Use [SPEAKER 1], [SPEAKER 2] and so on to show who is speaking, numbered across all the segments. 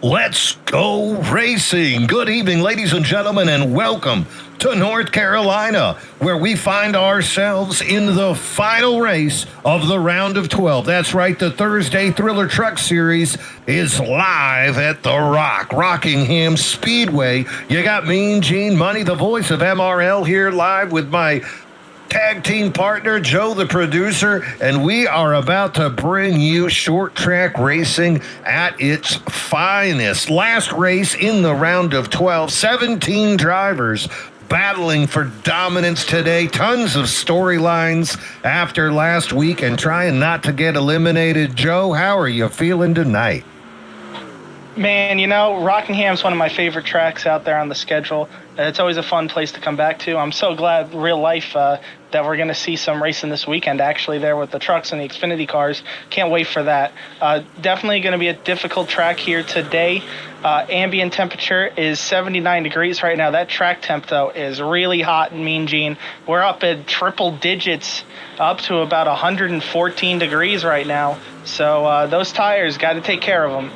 [SPEAKER 1] Let's go racing. Good evening, ladies and gentlemen, and welcome to North Carolina, where we find ourselves in the final race of the round of 12. That's right, the Thursday Thriller Truck Series is live at the Rockingham Speedway. You got Mean Gene Money, the voice of MRL, here live with my tag team partner, Joe the producer, and we are about to bring you short track racing at its finest. Last race in the round of 12, 17 drivers battling for dominance today. Tons of storylines after last week and trying not to get eliminated. Joe, how are you feeling tonight?
[SPEAKER 2] Man, you know, Rockingham's one of my favorite tracks out there on the schedule. It's always a fun place to come back to. I'm so glad, real life, that we're going to see some racing this weekend, actually, there with the trucks and the Xfinity cars. Can't wait for that. Definitely going to be a difficult track here today. Ambient temperature is 79 degrees right now. That track temp, though, is really hot and Mean Gene. We're up at triple digits, up to about 114 degrees right now. So those tires, got to take care of them.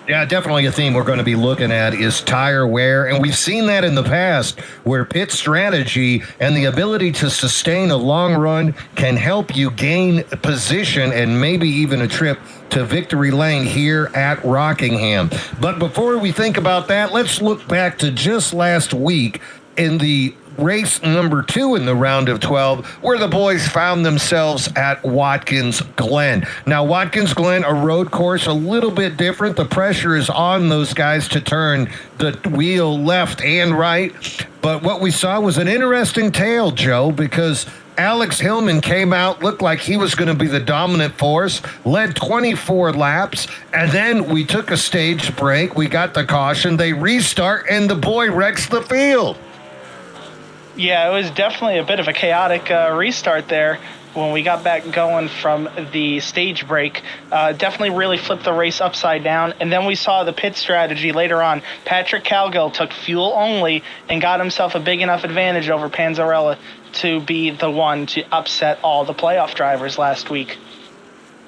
[SPEAKER 1] Yeah, definitely a theme we're going to be looking at is tire wear, and we've seen that in the past where pit strategy and the ability to sustain a long run can help you gain position and maybe even a trip to victory lane here at Rockingham. But before we think about that, let's look back to just last week in the race number 2 in the round of 12, where the boys found themselves at Watkins Glen. Now, Watkins Glen, a road course, a little bit different. The pressure is on those guys to turn the wheel left and right. But what we saw was an interesting tale, Joe, because Alex Hillman came out, looked like he was going to be the dominant force, led 24 laps, and then we took a stage break. We got the caution. They restart, and the boy wrecks the field.
[SPEAKER 2] Yeah, it was definitely a bit of a chaotic restart there when we got back going from the stage break. Definitely really flipped the race upside down. And then we saw the pit strategy later on. Patrick Cowgill took fuel only and got himself a big enough advantage over Panzarella to be the one to upset all the playoff drivers last week.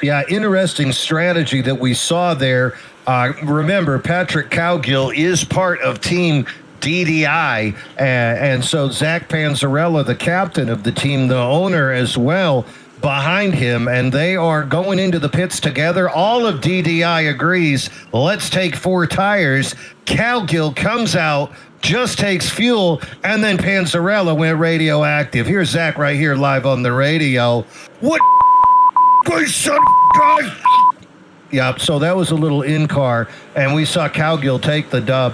[SPEAKER 1] Yeah, interesting strategy that we saw there. Remember, Patrick Cowgill is part of Team DDI, and so Zach Panzarella, the captain of the team, the owner as well, behind him, and they are going into the pits together. All of DDI agrees, let's take 4 tires. Cowgill comes out, just takes fuel, and then Panzarella went radioactive. Here's Zach right here live on the radio. What son guys? Yeah, so that was a little in-car, and we saw Cowgill take the dub.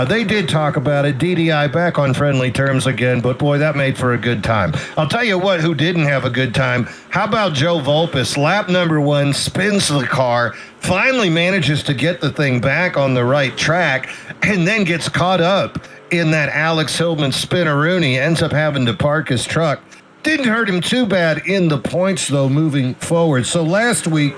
[SPEAKER 1] They did talk about it. DDI back on friendly terms again, but boy, that made for a good time. I'll tell you what, who didn't have a good time. How about Joe Volpis? Lap number 1, spins the car, finally manages to get the thing back on the right track, and then gets caught up in that Alex Hillman spinneroonie, ends up having to park his truck. Didn't hurt him too bad in the points, though, moving forward. So last week,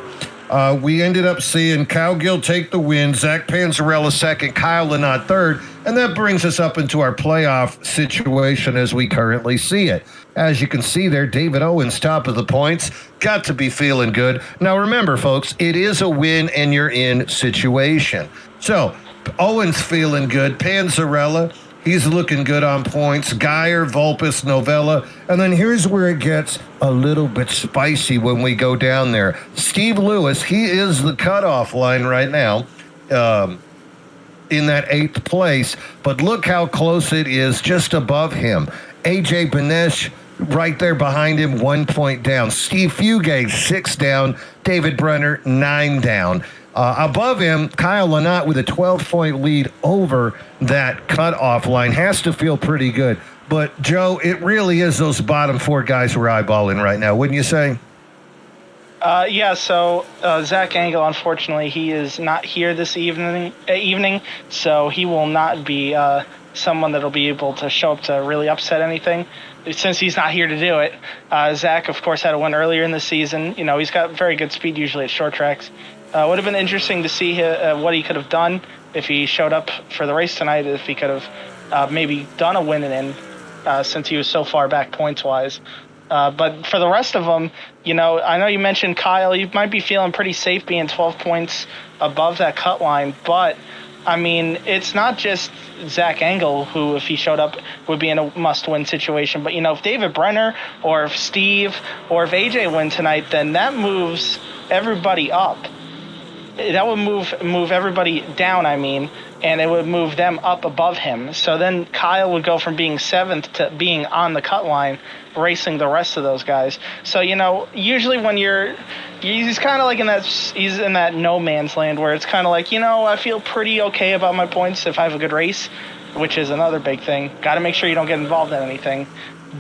[SPEAKER 1] we ended up seeing Cowgill take the win, Zach Panzarella second, Kyle Lynott third, and that brings us up into our playoff situation as we currently see it. As you can see there, David Owens top of the points, got to be feeling good. Now remember, folks, it is a win and you're in situation. So Owens feeling good, Panzarella, he's looking good on points. Geyer, Volpis, Novella. And then here's where it gets a little bit spicy when we go down there. Steve Lewis, he is the cutoff line right now in that 8th place. But look how close it is just above him. AJ Benesh right there behind him, 1 point down. Steve Fugate, 6 down. David Brenner, 9 down. Above him, Kyle Lynott with a 12-point lead over that cutoff line. Has to feel pretty good. But, Joe, it really is those bottom 4 guys we're eyeballing right now, wouldn't you say?
[SPEAKER 2] So Zach Engel, unfortunately, he is not here this evening, so he will not be someone that will be able to show up to really upset anything. Since he's not here to do it, Zach, of course, had a win earlier in the season. You know, he's got very good speed usually at short tracks. Would have been interesting to see what he could have done if he showed up for the race tonight, if he could have maybe done a win and in, since he was so far back points-wise. But for the rest of them, I know you mentioned Kyle. You might be feeling pretty safe being 12 points above that cut line, but I mean, it's not just Zach Engel who, if he showed up, would be in a must-win situation. But if David Brenner or if Steve or if AJ win tonight, then that moves everybody up. That would move everybody down, and it would move them up above him. So then Kyle would go from being 7th to being on the cut line, racing the rest of those guys. So usually when he's kind of like he's in that no man's land where it's kind of like, I feel pretty okay about my points if I have a good race, which is another big thing. Got to make sure you don't get involved in anything.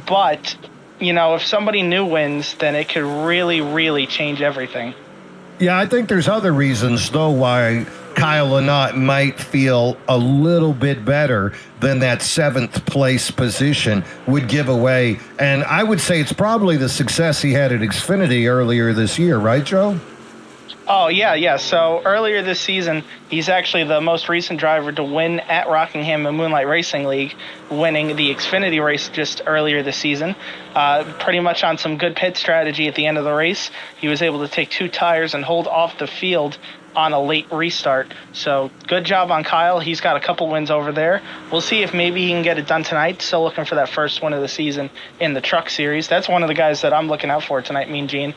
[SPEAKER 2] But if somebody new wins, then it could really, really change everything.
[SPEAKER 1] Yeah, I think there's other reasons, though, why Kyle Lynott might feel a little bit better than that 7th place position would give away. And I would say it's probably the success he had at Xfinity earlier this year, right, Joe?
[SPEAKER 2] Oh, yeah. So earlier this season, he's actually the most recent driver to win at Rockingham and Moonlight Racing League, winning the Xfinity race just earlier this season. Pretty much on some good pit strategy at the end of the race. He was able to take 2 tires and hold off the field on a late restart. So good job on Kyle. He's got a couple wins over there. We'll see if maybe he can get it done tonight. Still looking for that first win of the season in the Truck Series. That's one of the guys that I'm looking out for tonight, Mean Gene.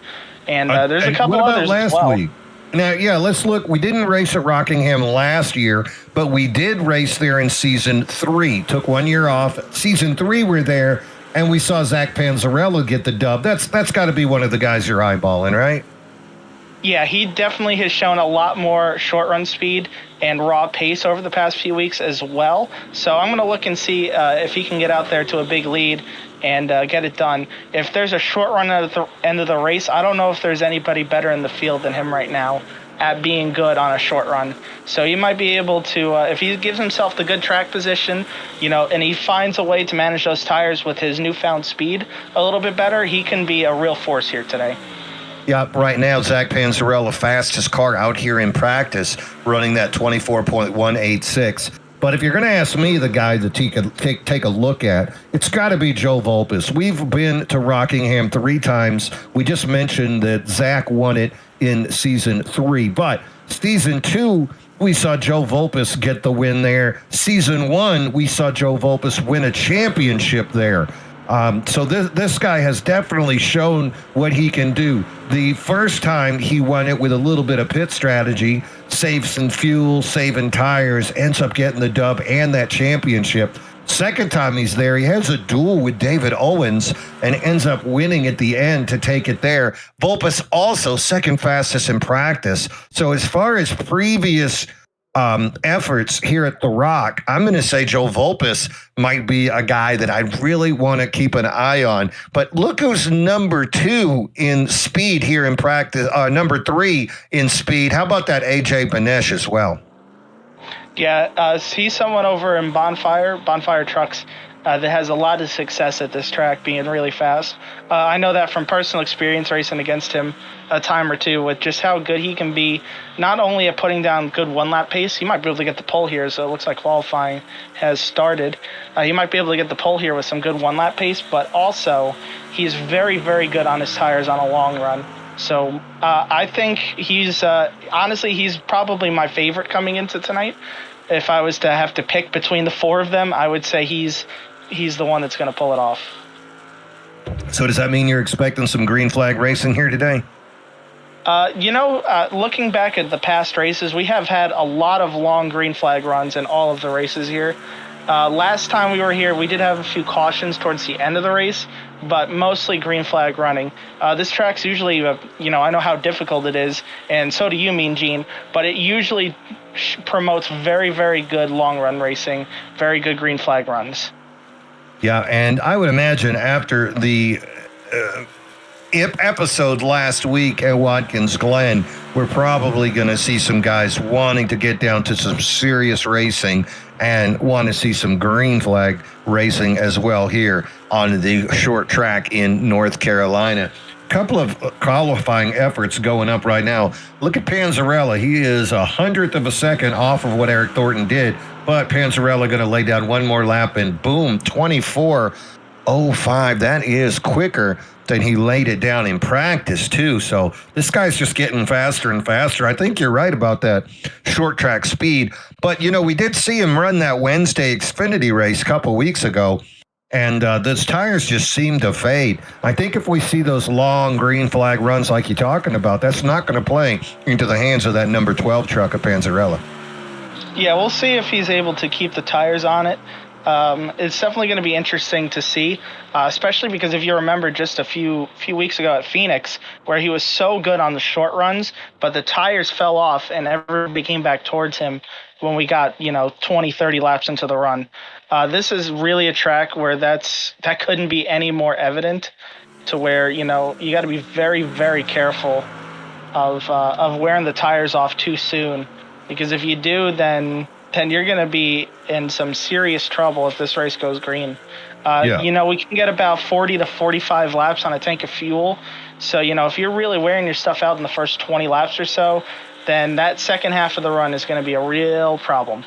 [SPEAKER 2] And there's a couple others as well.
[SPEAKER 1] Week? Now, let's look. We didn't race at Rockingham last year, but we did race there in Season 3. Took 1 year off. Season 3, we're there, and we saw Zach Panzarella get the dub. That's got to be one of the guys you're eyeballing, right?
[SPEAKER 2] Yeah, he definitely has shown a lot more short-run speed and raw pace over the past few weeks as well. So I'm going to look and see if he can get out there to a big lead and get it done. If there's a short run at the end of the race, I don't know if there's anybody better in the field than him right now at being good on a short run. So he might be able to, if he gives himself the good track position, and he finds a way to manage those tires with his newfound speed a little bit better, he can be a real force here today.
[SPEAKER 1] Yeah, right now, Zach Panzarella, fastest car out here in practice, running that 24.186. But if you're going to ask me the guy to take a look at, it's got to be Joe Volpes. We've been to Rockingham 3 times. We just mentioned that Zach won it in Season 3. But Season 2, we saw Joe Volpes get the win there. Season 1, we saw Joe Volpes win a championship there. So this guy has definitely shown what he can do. The first time he won it with a little bit of pit strategy, saved some fuel, saving tires, ends up getting the dub and that championship. Second time he's there, he has a duel with David Owens and ends up winning at the end to take it there. Volpes also second fastest in practice. So as far as previous efforts here at The Rock, I'm going to say Joe Volpes might be a guy that I really want to keep an eye on. But look who's number 2 in speed here in practice, number 3 in speed. How about that AJ Banesh as well?
[SPEAKER 2] Yeah, he's someone over in Bonfire Trucks that has a lot of success at this track, being really fast. I know that from personal experience racing against him a time or two with just how good he can be, not only at putting down good one-lap pace. He might be able to get the pole here, so it looks like qualifying has started. He might be able to get the pole here with some good one-lap pace, but also he's very, very good on his tires on a long run. So I think he's honestly, he's probably my favorite coming into tonight. If I was to have to pick between the 4 of them, I would say he's the one that's going to pull it off.
[SPEAKER 1] So does that mean you're expecting some green flag racing here today?
[SPEAKER 2] Looking back at the past races, we have had a lot of long green flag runs in all of the races here. Last time we were here, we did have a few cautions towards the end of the race, but mostly green flag running. This track's usually, I know how difficult it is, and so do you, Mean Gene, but it usually promotes very, very good long run racing, very good green flag runs.
[SPEAKER 1] Yeah, and I would imagine after the episode last week at Watkins Glen, we're probably going to see some guys wanting to get down to some serious racing and want to see some green flag racing as well here on the short track in North Carolina. Couple of qualifying efforts going up right now. Look at Panzarella. He is 100th of a second off of what Eric Thornton did, but Panzarella going to lay down one more lap and boom, 24 8:05. That is quicker than he laid it down in practice, too. So this guy's just getting faster and faster. I think you're right about that short track speed. But, we did see him run that Wednesday Xfinity race a couple weeks ago, and those tires just seem to fade. I think if we see those long green flag runs like you're talking about, that's not going to play into the hands of that number 12 truck of Panzarella.
[SPEAKER 2] Yeah, we'll see if he's able to keep the tires on it. It's definitely going to be interesting to see, especially because if you remember just a few weeks ago at Phoenix, where he was so good on the short runs, but the tires fell off and everybody came back towards him when we got 20, 30 laps into the run. This is really a track where that couldn't be any more evident, to where you got to be very, very careful of wearing the tires off too soon, because if you do, then you're going to be in some serious trouble if this race goes green. We can get about 40 to 45 laps on a tank of fuel. So, if you're really wearing your stuff out in the first 20 laps or so, then that second half of the run is going to be a real problem.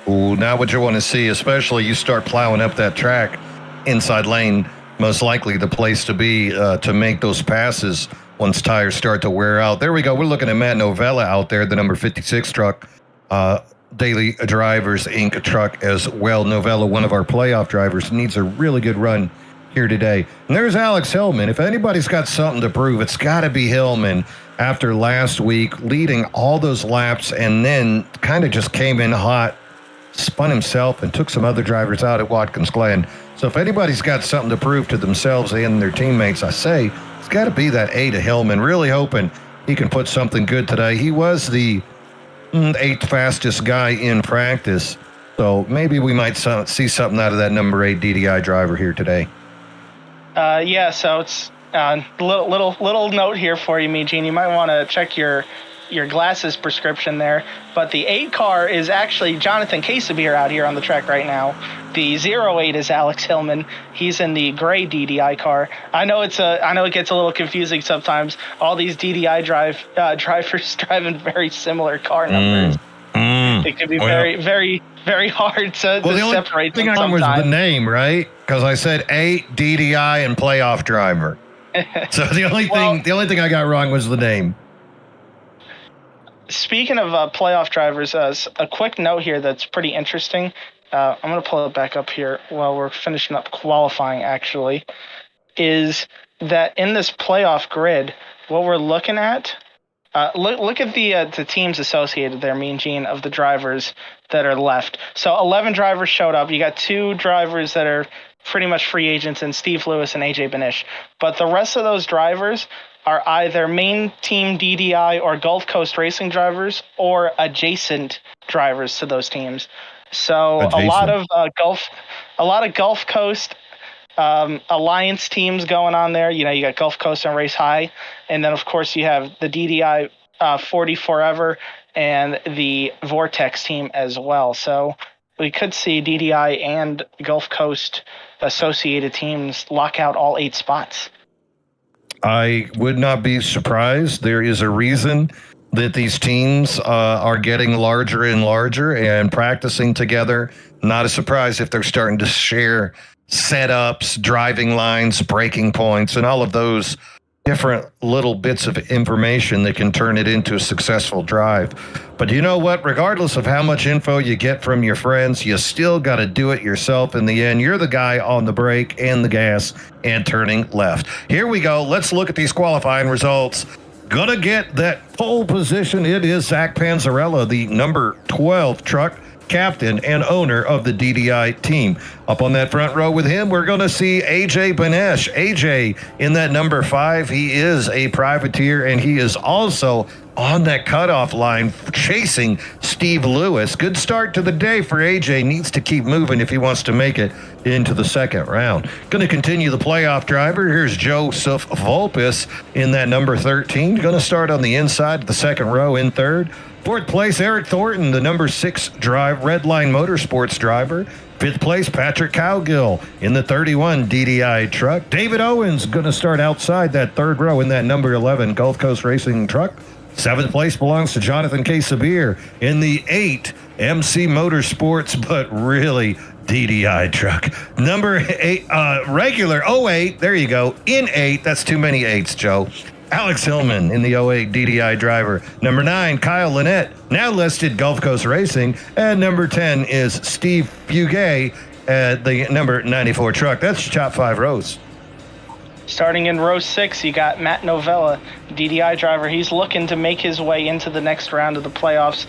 [SPEAKER 1] Ooh, not what you want to see, especially you start plowing up that track, inside lane, most likely the place to be to make those passes once tires start to wear out. There we go. We're looking at Matt Novella out there, the number 56 truck. Daily Drivers Inc. truck as well. Novella, one of our playoff drivers, needs a really good run here today. And there's Alex Hillman. If anybody's got something to prove, it's got to be Hillman after last week leading all those laps and then kind of just came in hot, spun himself, and took some other drivers out at Watkins Glen. So if anybody's got something to prove to themselves and their teammates, I say it's got to be that 8 of Hillman. Really hoping he can put something good today. He was the 8th fastest guy in practice, so maybe we might see something out of that number 8 DDI driver here today.
[SPEAKER 2] So it's little note here for you, Mean. You might want to check your glasses prescription there. But the 8 car is actually Jonathan Casabir out here on the track right now. The 08 is Alex Hillman. He's in the gray DDI car. I know it gets a little confusing sometimes. All these DDI drivers driving very similar car numbers. It could be very, very, very hard to separate them.
[SPEAKER 1] The only thing I got was the name, right? Because I said 8 DDI and playoff driver. So the only thing I got wrong was the name.
[SPEAKER 2] Speaking of playoff drivers, a quick note here that's pretty interesting. I'm going to pull it back up here while we're finishing up qualifying, actually, is that in this playoff grid, what we're looking at, look at the teams associated there, Mean Gene, of the drivers that are left. So 11 drivers showed up. You got 2 drivers that are pretty much free agents in Steve Lewis and AJ Benish. But the rest of those drivers are either main team DDI or Gulf Coast Racing drivers or adjacent drivers to those teams. So a lot of Gulf Coast alliance teams going on there. You got Gulf Coast and Race High, and then of course you have the DDI 40 Forever and the Vortex team as well. So we could see DDI and Gulf Coast associated teams lock out all 8 spots.
[SPEAKER 1] I would not be surprised. There is a reason that these teams are getting larger and larger and practicing together. Not a surprise if they're starting to share setups, driving lines, braking points, and all of those different little bits of information that can turn it into a successful drive. But you know what? Regardless of how much info you get from your friends, you still got to do it yourself in the end. You're the guy on the brake and the gas and turning left. Here we go. Let's look at these qualifying results. Gonna get that pole position. It is Zach Panzarella, the number 12 truck captain and owner of the DDI team. Up on that front row with him, we're going to see AJ Benesh. AJ in that number 5. He is a privateer, and he is also on that cutoff line chasing Steve Lewis. Good start to the day for AJ. Needs to keep moving if he wants to make it into the second round. Going to continue the playoff driver. Here's Joseph Volpis in that number 13. Going to start on the inside of the second row in third. Fourth place, Eric Thornton, the number 6 Redline Motorsports driver. Fifth place, Patrick Cowgill in the 31 DDI truck. David Owens going to start outside that third row in that number 11 Gulf Coast Racing truck. Seventh place belongs to Jonathan K. Sabir in the 8 MC Motorsports, but really DDI truck. Number 8, regular 08. There you go. In 8. That's too many 8s, Joe. Alex Hillman in the 08 DDI driver. Number 9, Kyle Lynette, now listed Gulf Coast Racing. And number 10 is Steve Fugay at the number 94 truck. That's your top 5 rows.
[SPEAKER 2] Starting in row 6, you got Matt Novella, DDI driver. He's looking to make his way into the next round of the playoffs.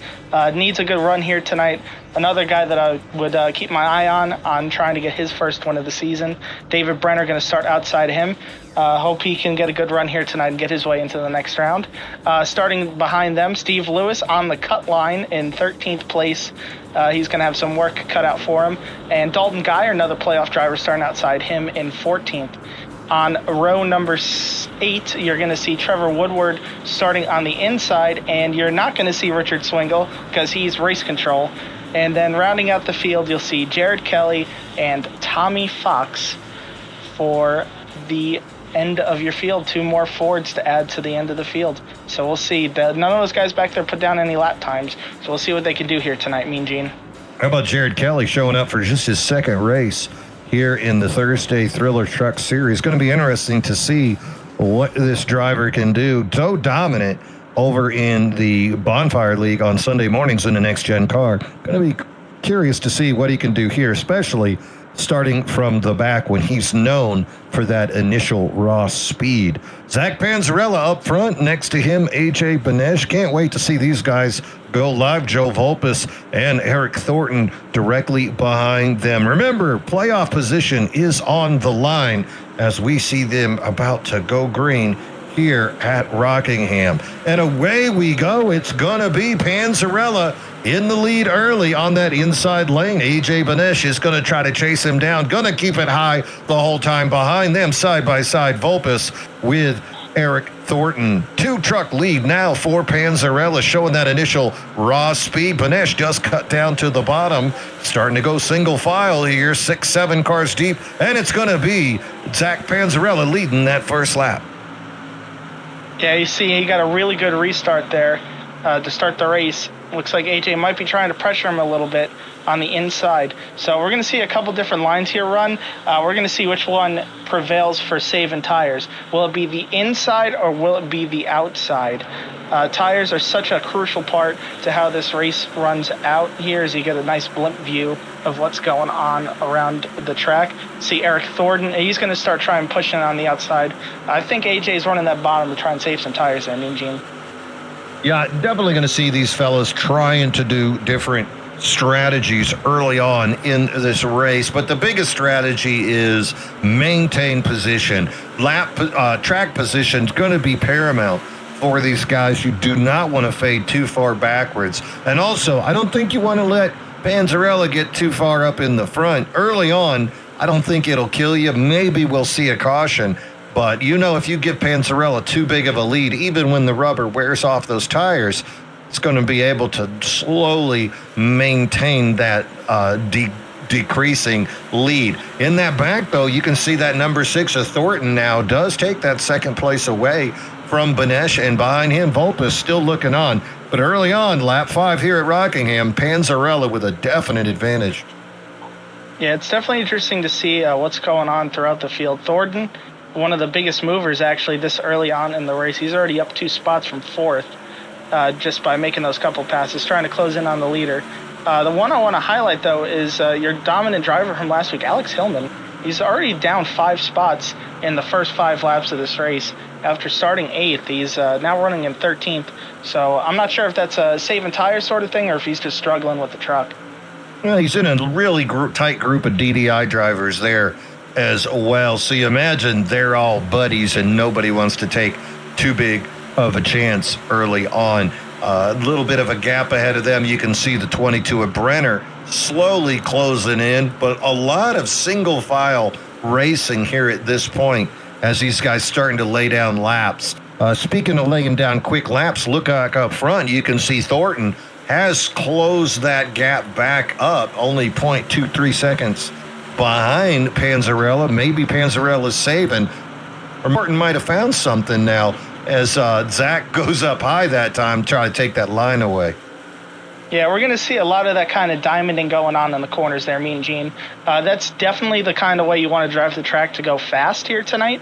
[SPEAKER 2] Needs a good run here tonight. Another guy that I would keep my eye on trying to get his first win of the season. David Brenner going to start outside him. Hope he can get a good run here tonight and get his way into the next round. Starting behind them, Steve Lewis on the cut line in 13th place. He's going to have some work cut out for him. And Dalton Geyer, another playoff driver, starting outside him in 14th. On row number 8, you're going to see Trevor Woodward starting on the inside, and you're not going to see Richard Swingle because he's race control. And then rounding out the field, you'll see Jared Kelly and Tommy Fox for the end of your field. 2 more Fords to add to the end of the field. So we'll see. None of those guys back there put down any lap times, so we'll see what they can do here tonight, Mean Gene.
[SPEAKER 1] How about Jared Kelly showing up for just his second race here in the Thursday Thriller Truck Series? Going to be interesting to see what this driver can do. So dominant over in the Bonfire League on Sunday mornings in the next gen car. Going to be curious to see what he can do here, especially starting from the back when he's known for that initial raw speed. Zach Panzarella up front, next to him AJ Benesh. Can't wait to see these guys go live. Joe Volpus and Eric Thornton directly behind them. Remember, playoff position is on the line as we see them about to go green here at Rockingham. And away we go. It's gonna be Panzarella in the lead early on that inside lane. AJ Benesh is going to try to chase him down. Going to keep it high the whole time. Behind them, side by side, Volpus with Eric Thornton. 2-truck lead now for Panzarella, showing that initial raw speed. Benesh just cut down to the bottom. Starting to go single file here, 6-7 cars deep. And it's going to be Zach Panzarella leading that first lap.
[SPEAKER 2] Yeah, you see he got a really good restart there to start the race. Looks like AJ might be trying to pressure him a little bit on the inside. So we're going to see a couple different lines here run. We're going to see which one prevails for saving tires. Will it be the inside or will it be the outside? Tires are such a crucial part to how this race runs out here, as you get a nice blimp view of what's going on around the track. See Eric Thornton, he's going to start trying pushing on the outside. I think AJ's running that bottom to try and save some tires there, Mean Gene.
[SPEAKER 1] Yeah, definitely going to see these fellas trying to do different strategies early on in this race, but the biggest strategy is maintain position. Track position is going to be paramount for these guys. You do not want to fade too far backwards. And also, I don't think you want to let Panzarella get too far up in the front. Early on, I don't think it'll kill you. Maybe we'll see a caution. But, if you give Panzarella too big of a lead, even when the rubber wears off those tires, it's going to be able to slowly maintain that decreasing lead. In that back, though, you can see that number 6 of Thornton now does take that second place away from Benesh, and behind him, Volpus still looking on. But early on, lap 5 here at Rockingham, Panzarella with a definite advantage.
[SPEAKER 2] Yeah, it's definitely interesting to see what's going on throughout the field. Thornton, one of the biggest movers actually this early on in the race. He's already up 2 spots from 4th just by making those couple passes, trying to close in on the leader. The one I want to highlight, though, is your dominant driver from last week, Alex Hillman. He's already down 5 spots in the first 5 laps of this race. After starting 8th, he's now running in 13th. So I'm not sure if that's a saving tires sort of thing or if he's just struggling with the truck.
[SPEAKER 1] Well, he's in a really tight group of DDI drivers there as well. So you imagine they're all buddies and nobody wants to take too big of a chance early on. A little bit of a gap ahead of them. You can see the 22 of Brenner slowly closing in, but a lot of single file racing here at this point as these guys starting to lay down laps. Speaking of laying down quick laps, look up front. You can see Thornton has closed that gap back up, only 0.23 seconds behind Panzarella. Maybe Panzarella's saving, or Martin might have found something now as Zach goes up high that time, trying to take that line away.
[SPEAKER 2] Yeah, we're going to see a lot of that kind of diamonding going on in the corners there, Mean Gene. That's definitely the kind of way you want to drive the track to go fast here tonight.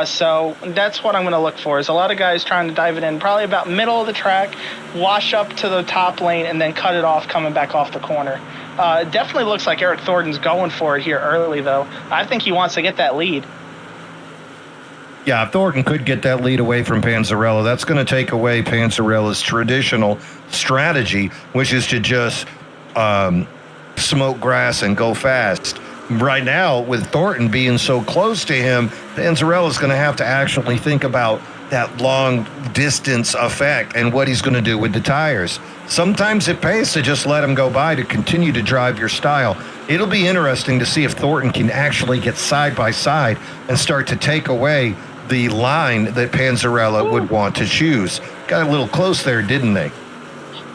[SPEAKER 2] So that's what I'm going to look for, is a lot of guys trying to dive it in probably about middle of the track, wash up to the top lane, and then cut it off coming back off the corner. It definitely looks like Eric Thornton's going for it here early, though. I think he wants to get that lead.
[SPEAKER 1] Yeah, Thornton could get that lead away from Panzarella. That's going to take away Panzarella's traditional strategy, which is to just smoke grass and go fast. Right now, with Thornton being so close to him, Panzarella's going to have to actually think about that long distance effect and what he's going to do with the tires. Sometimes it pays to just let him go by to continue to drive your style. It'll be interesting to see if Thornton can actually get side by side and start to take away the line that Panzarella would want to choose. Got a little close there, didn't they?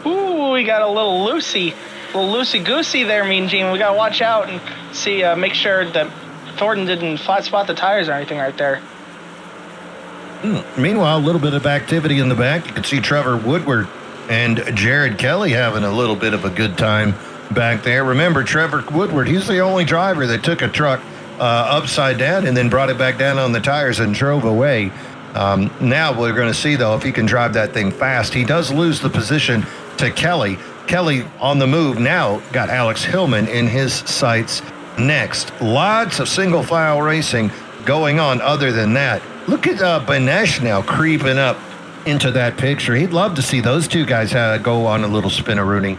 [SPEAKER 2] Ooh, we got a little loosey-goosey there, Mean Gene. We got to watch out and see, make sure that Thornton didn't flat spot the tires or anything right there.
[SPEAKER 1] Meanwhile, a little bit of activity in the back. You can see Trevor Woodward and Jared Kelly having a little bit of a good time back there. Remember, Trevor Woodward, he's the only driver that took a truck upside down and then brought it back down on the tires and drove away. Now we're going to see, though, if he can drive that thing fast. He does lose the position to Kelly. Kelly on the move now got Alex Hillman in his sights next. Lots of single file racing going on other than that. Look at Banesh now creeping up into that picture. He'd love to see those two guys go on a little spin-a-rooney.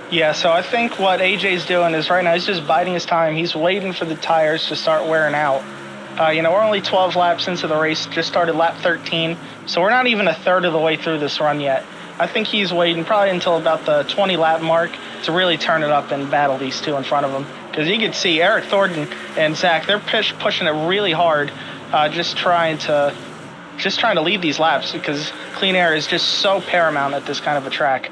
[SPEAKER 2] Yeah, so I think what AJ's doing is right now he's just biding his time. He's waiting for the tires to start wearing out. We're only 12 laps into the race, just started lap 13, so we're not even a third of the way through this run yet. I think he's waiting probably until about the 20-lap mark to really turn it up and battle these two in front of him. Because you can see Eric Thornton and Zach, they're pushing it really hard, just trying to lead these laps because clean air is just so paramount at this kind of a track.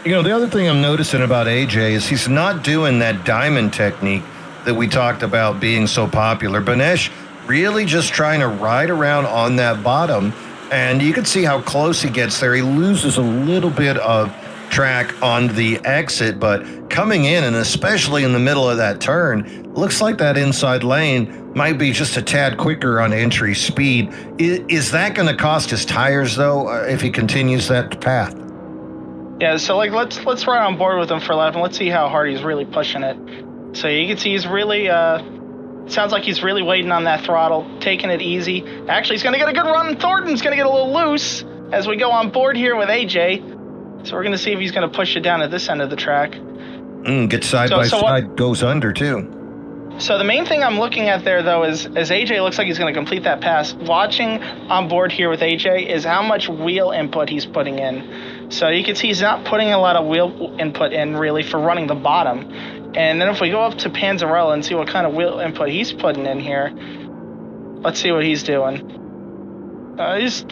[SPEAKER 1] You know, the other thing I'm noticing about AJ is he's not doing that diamond technique that we talked about being so popular. Banesh really just trying to ride around on that bottom, and you can see how close he gets there. He loses a little bit of track on the exit, but coming in, and especially in the middle of that turn, looks like that inside lane might be just a tad quicker on entry speed. Is that going to cost his tires, though, if he continues that path?
[SPEAKER 2] Yeah, so let's ride on board with him for a lap and let's see how hard he's really pushing it. So you can see he's really sounds like he's really waiting on that throttle, taking it easy. Actually, he's gonna get a good run. Thornton's gonna get a little loose as we go on board here with AJ. So we're gonna see if he's gonna push it down at this end of the track.
[SPEAKER 1] Get side by side, goes under too.
[SPEAKER 2] So the main thing I'm looking at there, though, is as AJ looks like he's going to complete that pass, watching on board here with AJ is how much wheel input he's putting in. So you can see he's not putting a lot of wheel input in, really, for running the bottom. And then if we go up to Panzarella and see what kind of wheel input he's putting in here, let's see what he's doing.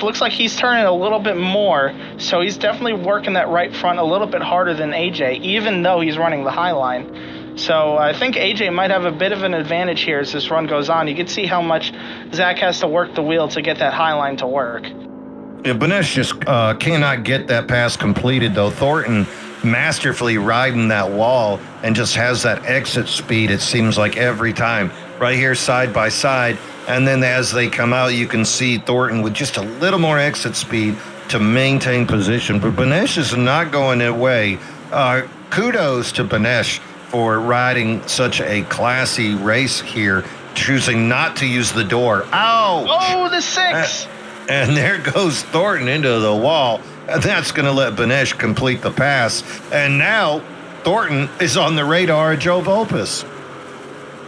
[SPEAKER 2] Looks like he's turning a little bit more, so he's definitely working that right front a little bit harder than AJ, even though he's running the high line. So I think AJ might have a bit of an advantage here as this run goes on. You can see how much Zach has to work the wheel to get that high line to work.
[SPEAKER 1] Yeah, Banesh just cannot get that pass completed, though. Thornton masterfully riding that wall and just has that exit speed, it seems like, every time. Right here, side by side. And then as they come out, you can see Thornton with just a little more exit speed to maintain position. But Banesh is not going away. Kudos to Banesh for riding such a classy race here, choosing not to use the door. Ouch!
[SPEAKER 2] Oh, the 6!
[SPEAKER 1] And there goes Thornton into the wall. And that's going to let Banesh complete the pass. And now Thornton is on the radar of Joe Volpus.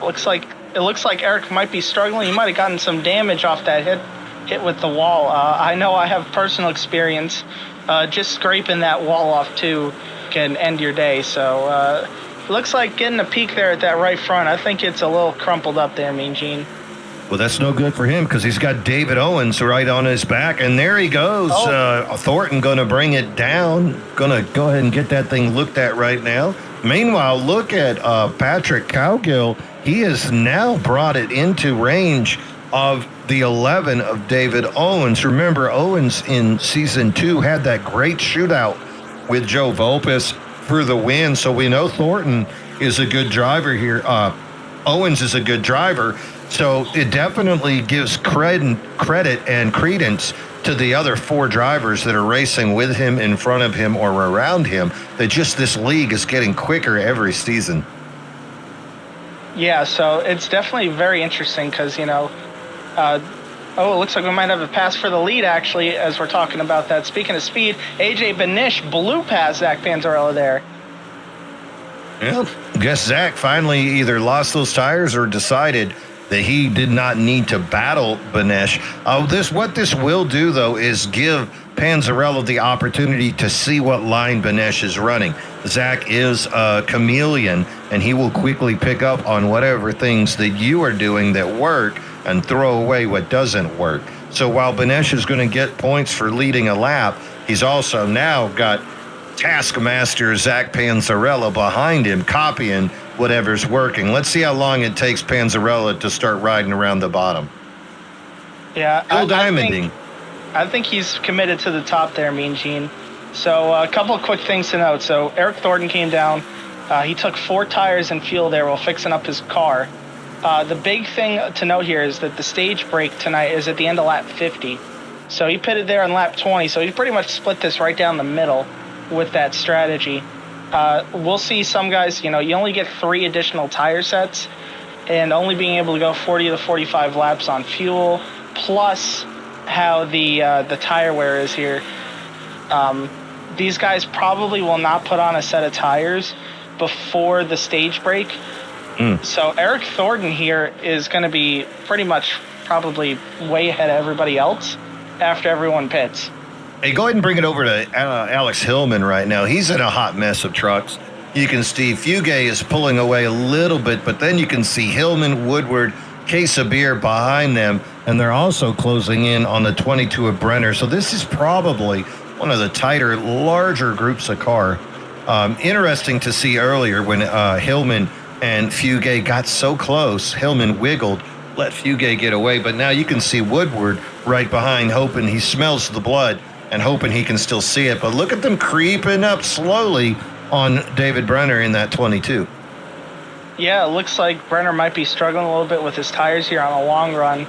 [SPEAKER 2] It looks like Eric might be struggling. He might have gotten some damage off that hit with the wall. I know I have personal experience. Just scraping that wall off too can end your day. So looks like getting a peek there at that right front. I think it's a little crumpled up there, Mean Gene.
[SPEAKER 1] Well, that's no good for him because he's got David Owens right on his back. And there he goes. Thornton going to bring it down. Going to go ahead and get that thing looked at right now. Meanwhile, look at Patrick Cowgill. He has now brought it into range of the 11 of David Owens. Remember, Owens in Season 2 had that great shootout with Joe Volpis for the win. So we know Thornton is a good driver here. Owens is a good driver. So it definitely gives credit and credence to the other 4 drivers that are racing with him, in front of him, or around him, that just this league is getting quicker every season.
[SPEAKER 2] Yeah, so it's definitely very interesting because, it looks like we might have a pass for the lead, actually, as we're talking about that. Speaking of speed, AJ Benish blew past Zach Panzarella there.
[SPEAKER 1] Yeah, guess Zach finally either lost those tires or decided that he did not need to battle Benesh. What this will do, though, is give Panzarella the opportunity to see what line Benesh is running. Zach is a chameleon, and he will quickly pick up on whatever things that you are doing that work and throw away what doesn't work. So while Benesh is going to get points for leading a lap, he's also now got Taskmaster Zach Panzarella behind him, copying whatever's working. Let's see how long it takes Panzarella to start riding around the bottom.
[SPEAKER 2] Yeah,
[SPEAKER 1] Still diamonding.
[SPEAKER 2] I think he's committed to the top there, Mean Gene. So a couple of quick things to note. So Eric Thornton came down. He took 4 tires and fuel there while fixing up his car. The big thing to note here is that the stage break tonight is at the end of lap 50. So he pitted there on lap 20. So he pretty much split this right down the middle with that strategy. We'll see some guys, you only get 3 additional tire sets, and only being able to go 40 to 45 laps on fuel, plus how the tire wear is here. These guys probably will not put on a set of tires before the stage break. So Eric Thornton here is going to be pretty much probably way ahead of everybody else after everyone pits.
[SPEAKER 1] Hey, go ahead and bring it over to Alex Hillman right now. He's in a hot mess of trucks. You can see Fugay is pulling away a little bit, but then you can see Hillman, Woodward, case of beer behind them, and they're also closing in on the 22 of Brenner. So this is probably one of the tighter, larger groups of car. Interesting to see earlier when Hillman and Fugay got so close. Hillman wiggled, let Fugay get away, but now you can see Woodward right behind, hoping he smells the blood and hoping he can still see it. But look at them creeping up slowly on David Brenner in that 22.
[SPEAKER 2] Yeah, it looks like Brenner might be struggling a little bit with his tires here on the long run.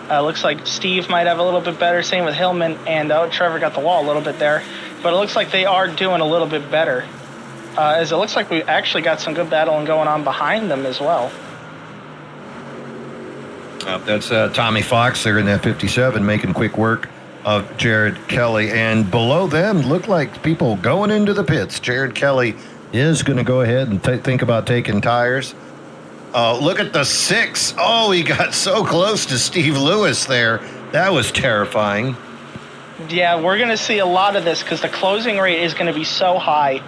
[SPEAKER 2] Looks like Steve might have a little bit better, same with Hillman, and Trevor got the wall a little bit there. But it looks like they are doing a little bit better, as it looks like we actually got some good battling going on behind them as well.
[SPEAKER 1] That's Tommy Fox there in that 57 making quick work of Jared Kelly. And below them look like people going into the pits. Jared Kelly is going to go ahead and think about taking tires. Look at the 6. Oh, he got so close to Steve Lewis there. That was terrifying.
[SPEAKER 2] Yeah, we're going to see a lot of this because the closing rate is going to be so high.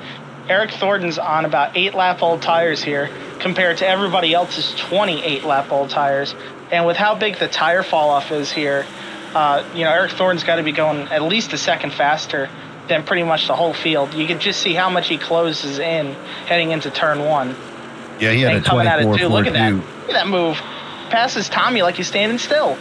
[SPEAKER 2] Eric Thornton's on about 8-lap-old tires here compared to everybody else's 28-lap-old tires. And with how big the tire fall-off is here, Eric Thornton's got to be going at least a second faster than pretty much the whole field. You can just see how much he closes in heading into turn 1.
[SPEAKER 1] Yeah, he had a 24.42.
[SPEAKER 2] Look at that. Look at that move. Passes Tommy like he's standing still.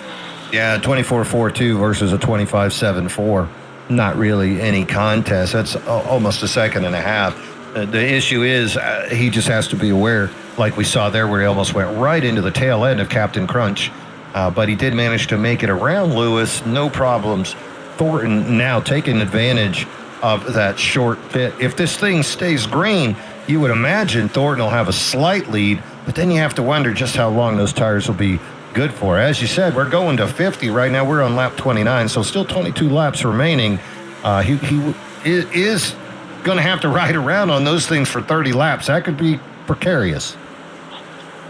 [SPEAKER 1] Yeah, 24.42 versus a 25.74. Not really any contest. That's almost a second and a half. The issue is he just has to be aware, like we saw there where he almost went right into the tail end of Captain Crunch. But he did manage to make it around Lewis, no problems. Thornton now taking advantage of that short pit. If this thing stays green, you would imagine Thornton will have a slight lead, but then you have to wonder just how long those tires will be good for. As you said, we're going to 50 right now. We're on lap 29, so still 22 laps remaining. He is going to have to ride around on those things for 30 laps. That could be precarious.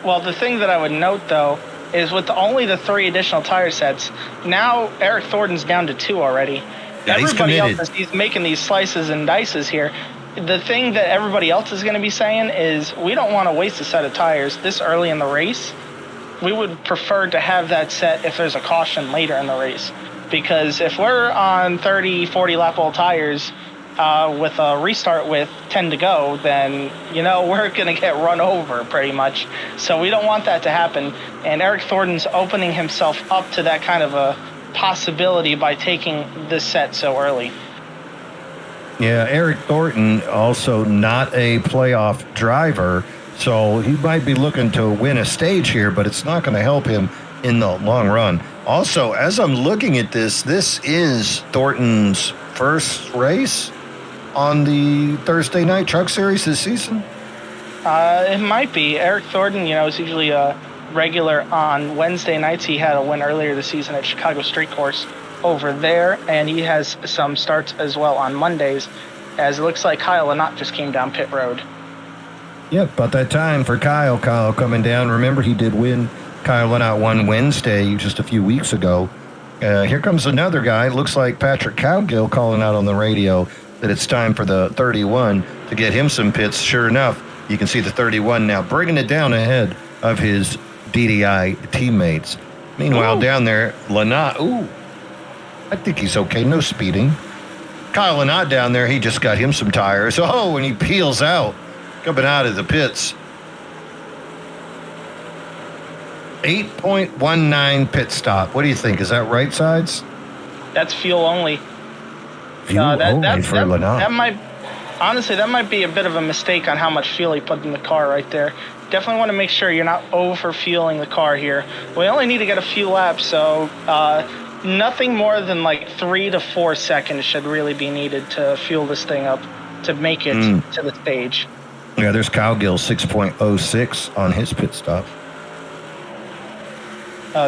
[SPEAKER 2] Well, the thing that I would note, though, is with only the 3 additional tire sets, now Eric Thornton's down to 2 already.
[SPEAKER 1] Yeah,
[SPEAKER 2] everybody else, he's making these slices and dices here. The thing that everybody else is going to be saying is we don't want to waste a set of tires this early in the race. We would prefer to have that set if there's a caution later in the race. Because if we're on 30, 40 lap old tires with a restart with 10 to go, then, we're going to get run over pretty much. So we don't want that to happen. And Eric Thornton's opening himself up to that kind of a possibility by taking this set so early.
[SPEAKER 1] Yeah, Eric Thornton, also not a playoff driver, so he might be looking to win a stage here, but it's not going to help him in the long run. Also, as I'm looking at this is Thornton's first race on the Thursday Night Truck Series this season.
[SPEAKER 2] It might be. Eric Thornton, is usually a regular on Wednesday nights. He had a win earlier this season at Chicago Street Course over there, and he has some starts as well on Mondays, as it looks like Kyle Lynott just came down pit road.
[SPEAKER 1] Yep, about that time for Kyle coming down. Remember, he did win. Kyle Lynott won Wednesday just a few weeks ago. Here comes another guy. Looks like Patrick Cowgill calling out on the radio that it's time for the 31 to get him some pits. Sure enough, you can see the 31 now bringing it down ahead of his DDI teammates. Meanwhile, down there, Lynott, I think he's okay. No speeding. Kyle Lynott down there, he just got him some tires. Oh, and he peels out, coming out of the pits. 8.19 pit stop. What do you think? Is that right sides?
[SPEAKER 2] That's fuel only.
[SPEAKER 1] Fuel only for Lynott.
[SPEAKER 2] That might be a bit of a mistake on how much fuel he put in the car right there. Definitely want to make sure you're not over fueling the car here. We only need to get a few laps, so nothing more than like 3 to 4 seconds should really be needed to fuel this thing up to make it to the stage.
[SPEAKER 1] Yeah, there's Cowgill 6.06 on his pit stop.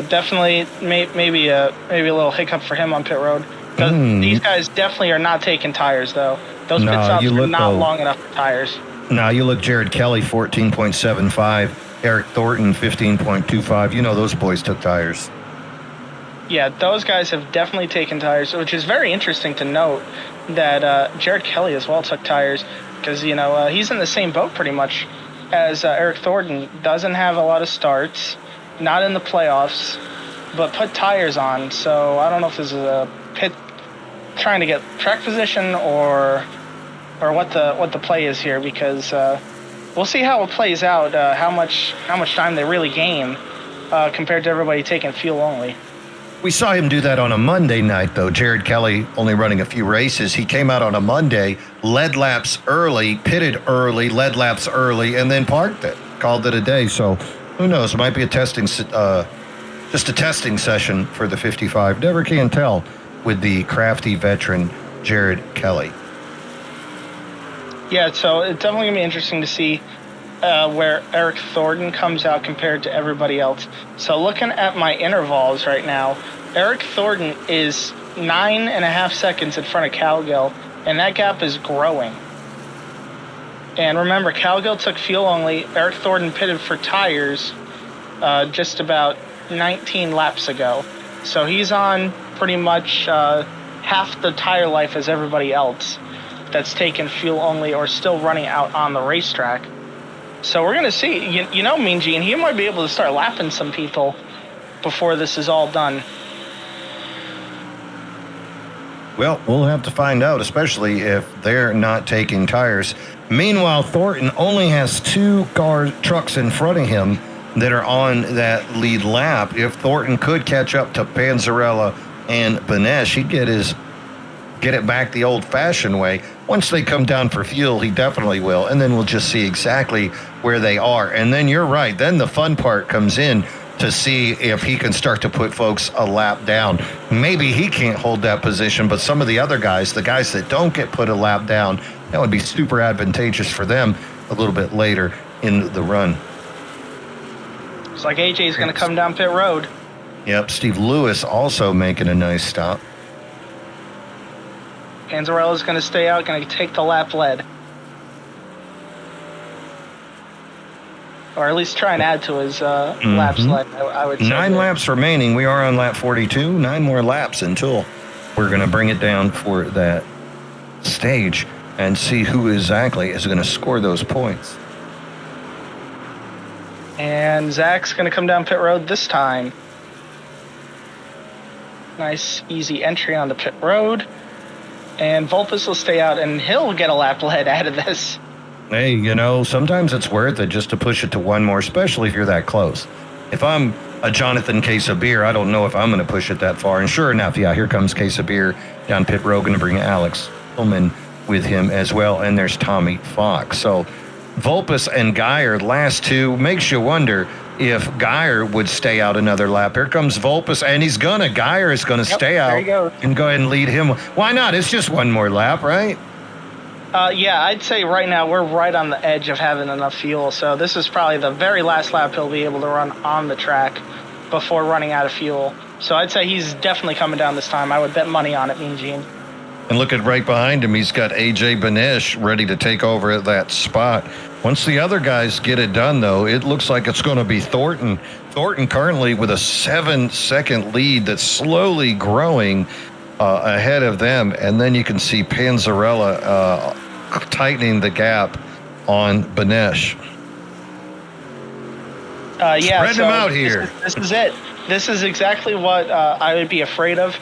[SPEAKER 2] Definitely, maybe a little hiccup for him on pit road. These guys definitely are not taking tires, though. Those pit stops are not long enough for tires.
[SPEAKER 1] Now you look, Jared Kelly 14.75, Eric Thornton 15.25. You know those boys took tires.
[SPEAKER 2] Yeah, those guys have definitely taken tires, which is very interesting to note that Jared Kelly as well took tires because, he's in the same boat pretty much as Eric Thornton. Doesn't have a lot of starts, not in the playoffs, but put tires on. So I don't know if this is a pit trying to get track position or what the play is here, because we'll see how it plays out, how much time they really gain compared to everybody taking fuel only.
[SPEAKER 1] We saw him do that on a Monday night, though. Jared Kelly only running a few races. He came out on a Monday, led laps early, pitted early, led laps early, and then parked it, called it a day. So who knows? It might be a testing session for the 55. Never can tell with the crafty veteran Jared Kelly.
[SPEAKER 2] Yeah, so it's definitely going to be interesting to see where Eric Thornton comes out compared to everybody else. So looking at my intervals right now, Eric Thornton is 9.5 seconds in front of Cowgill, and that gap is growing. And remember, Cowgill took fuel only. Eric Thornton pitted for tires just about 19 laps ago. So he's on pretty much half the tire life as everybody else that's taken fuel only or still running out on the racetrack. So we're going to see. Mean Gene, he might be able to start lapping some people before this is all done.
[SPEAKER 1] Well, we'll have to find out, especially if they're not taking tires. Meanwhile, Thornton only has 2 trucks in front of him that are on that lead lap. If Thornton could catch up to Panzarella and Benesh, he'd get it back the old-fashioned way. Once they come down for fuel, he definitely will, and then we'll just see exactly where they are. And then you're right. Then the fun part comes in to see if he can start to put folks a lap down. Maybe he can't hold that position, but some of the other guys, the guys that don't get put a lap down, that would be super advantageous for them a little bit later in the run.
[SPEAKER 2] It's like AJ's going to come down pit road.
[SPEAKER 1] Yep, Steve Lewis also making a nice stop.
[SPEAKER 2] Panzarella's going to stay out, going to take the lap lead. Or at least try and add to his laps lead, I would say.
[SPEAKER 1] 9 laps remaining. We are on lap 42. 9 more laps until we're going to bring it down for that stage and see who exactly is going to score those points.
[SPEAKER 2] And Zach's going to come down pit road this time. Nice, easy entry on the pit road. And Vulpes will stay out, and he'll get a lap lead out of this.
[SPEAKER 1] Hey, sometimes it's worth it just to push it to one more, especially if you're that close. If I'm a Jonathan Case of Beer, I don't know if I'm going to push it that far. And sure enough, here comes Case of Beer down pit road, going to bring Alex Hillman with him as well. And there's Tommy Fox. So Volpus and Geyer, last two, makes you wonder if Geyer would stay out another lap. Here comes Volpus, and he's gonna. Geyer is gonna stay out and go ahead and lead him. Why not? It's just one more lap, right?
[SPEAKER 2] Yeah, I'd say right now we're right on the edge of having enough fuel. So this is probably the very last lap he'll be able to run on the track before running out of fuel. So I'd say he's definitely coming down this time. I would bet money on it, Mean Gene.
[SPEAKER 1] And look at right behind him. He's got A.J. Benesh ready to take over at that spot. Once the other guys get it done, though, it looks like it's going to be Thornton. Thornton currently with a 7-second lead that's slowly growing ahead of them. And then you can see Panzarella tightening the gap on Benesh.
[SPEAKER 2] Yeah,
[SPEAKER 1] Spread them out here.
[SPEAKER 2] This is it. This is exactly what I would be afraid of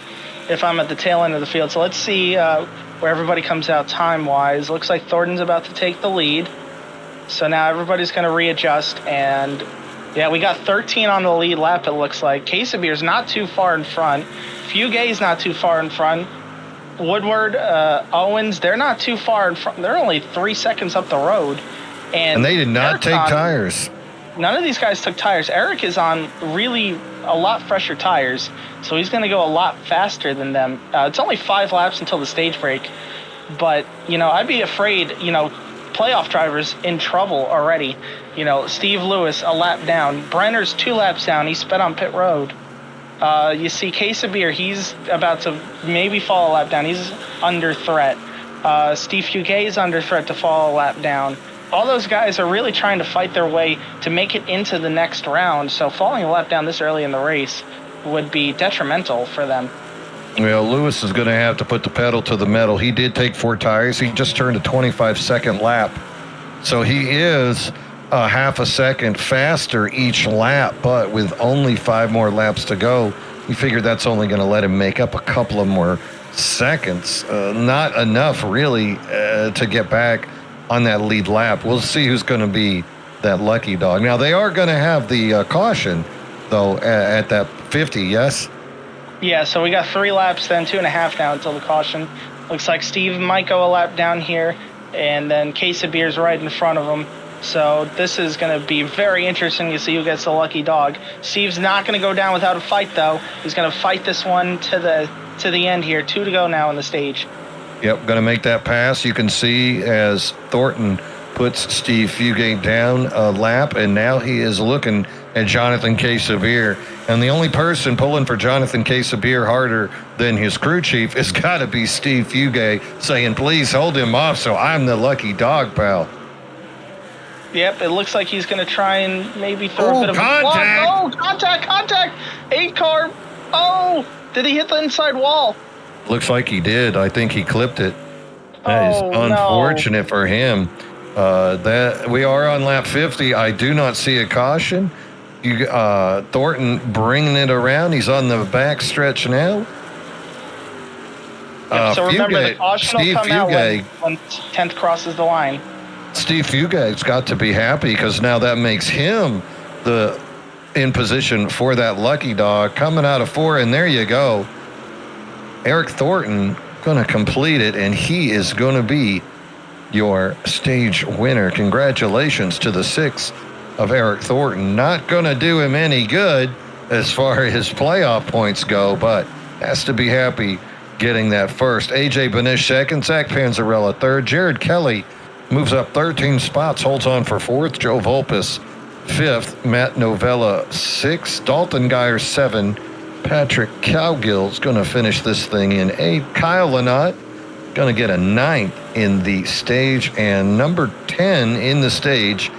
[SPEAKER 2] if I'm at the tail end of the field. So let's see where everybody comes out time-wise. Looks like Thornton's about to take the lead. So now everybody's going to readjust. And, yeah, we got 13 on the lead lap, it looks like. Casabier's not too far in front. Fugay's not too far in front. Woodward, Owens, they're not too far in front. They're only 3 seconds up the road. And
[SPEAKER 1] they did not take tires.
[SPEAKER 2] None of these guys took tires. Eric is on really a lot fresher tires, so he's going to go a lot faster than them. It's only 5 laps until the stage break, but, I'd be afraid, playoff drivers in trouble already. Steve Lewis, a lap down. Brenner's 2 laps down. He sped on pit road. You see Casabier, he's about to maybe fall a lap down. He's under threat. Steve Fugay is under threat to fall a lap down. All those guys are really trying to fight their way to make it into the next round, so falling a lap down this early in the race would be detrimental for them.
[SPEAKER 1] Well, Lewis is going to have to put the pedal to the metal. He did take 4 tires. He just turned a 25-second lap. So he is a half a second faster each lap, but with only 5 more laps to go, you figure that's only going to let him make up a couple of more seconds. Not enough, really, to get back on that lead lap. We'll see who's going to be that lucky dog. Now, they are going to have the caution, though, at that 50, yes?
[SPEAKER 2] Yeah, so we got 3 laps then, 2.5 now until the caution. Looks like Steve might go a lap down here, and then Casabier's right in front of him. So this is going to be very interesting to see who gets the lucky dog. Steve's not going to go down without a fight, though. He's going to fight this one to the end here. 2 to go now on the stage.
[SPEAKER 1] Yep, going to make that pass. You can see as Thornton puts Steve Fugate down a lap, and now he is looking at Jonathan Casabier. And the only person pulling for Jonathan Casabier harder than his crew chief has got to be Steve Fugate, saying, please hold him off so I'm the lucky dog, pal.
[SPEAKER 2] Yep, it looks like he's going to try and maybe throw a bit of
[SPEAKER 1] contact.
[SPEAKER 2] Oh, contact. 8 car. Oh, did he hit the inside wall?
[SPEAKER 1] Looks like he did. I think he clipped it. That is unfortunate for him. That we are on lap 50. I do not see a caution. Thornton bringing it around. He's on the back stretch now.
[SPEAKER 2] So remember, the caution will come out when 10th crosses the line.
[SPEAKER 1] Steve Fugate's got to be happy because now that makes him in position for that lucky dog coming out of 4, and there you go. Eric Thornton going to complete it, and he is going to be your stage winner. Congratulations to the 6 of Eric Thornton. Not going to do him any good as far as playoff points go, but has to be happy getting that first. A.J. Benesh second, Zach Panzarella third, Jared Kelly moves up 13 spots, holds on for 4th, Joe Volpus 5th, Matt Novella 6th, Dalton Geyer 7, Patrick Cowgill's going to finish this thing in 8th. Kyle Lynott going to get a 9th in the stage. And number 10 in the stage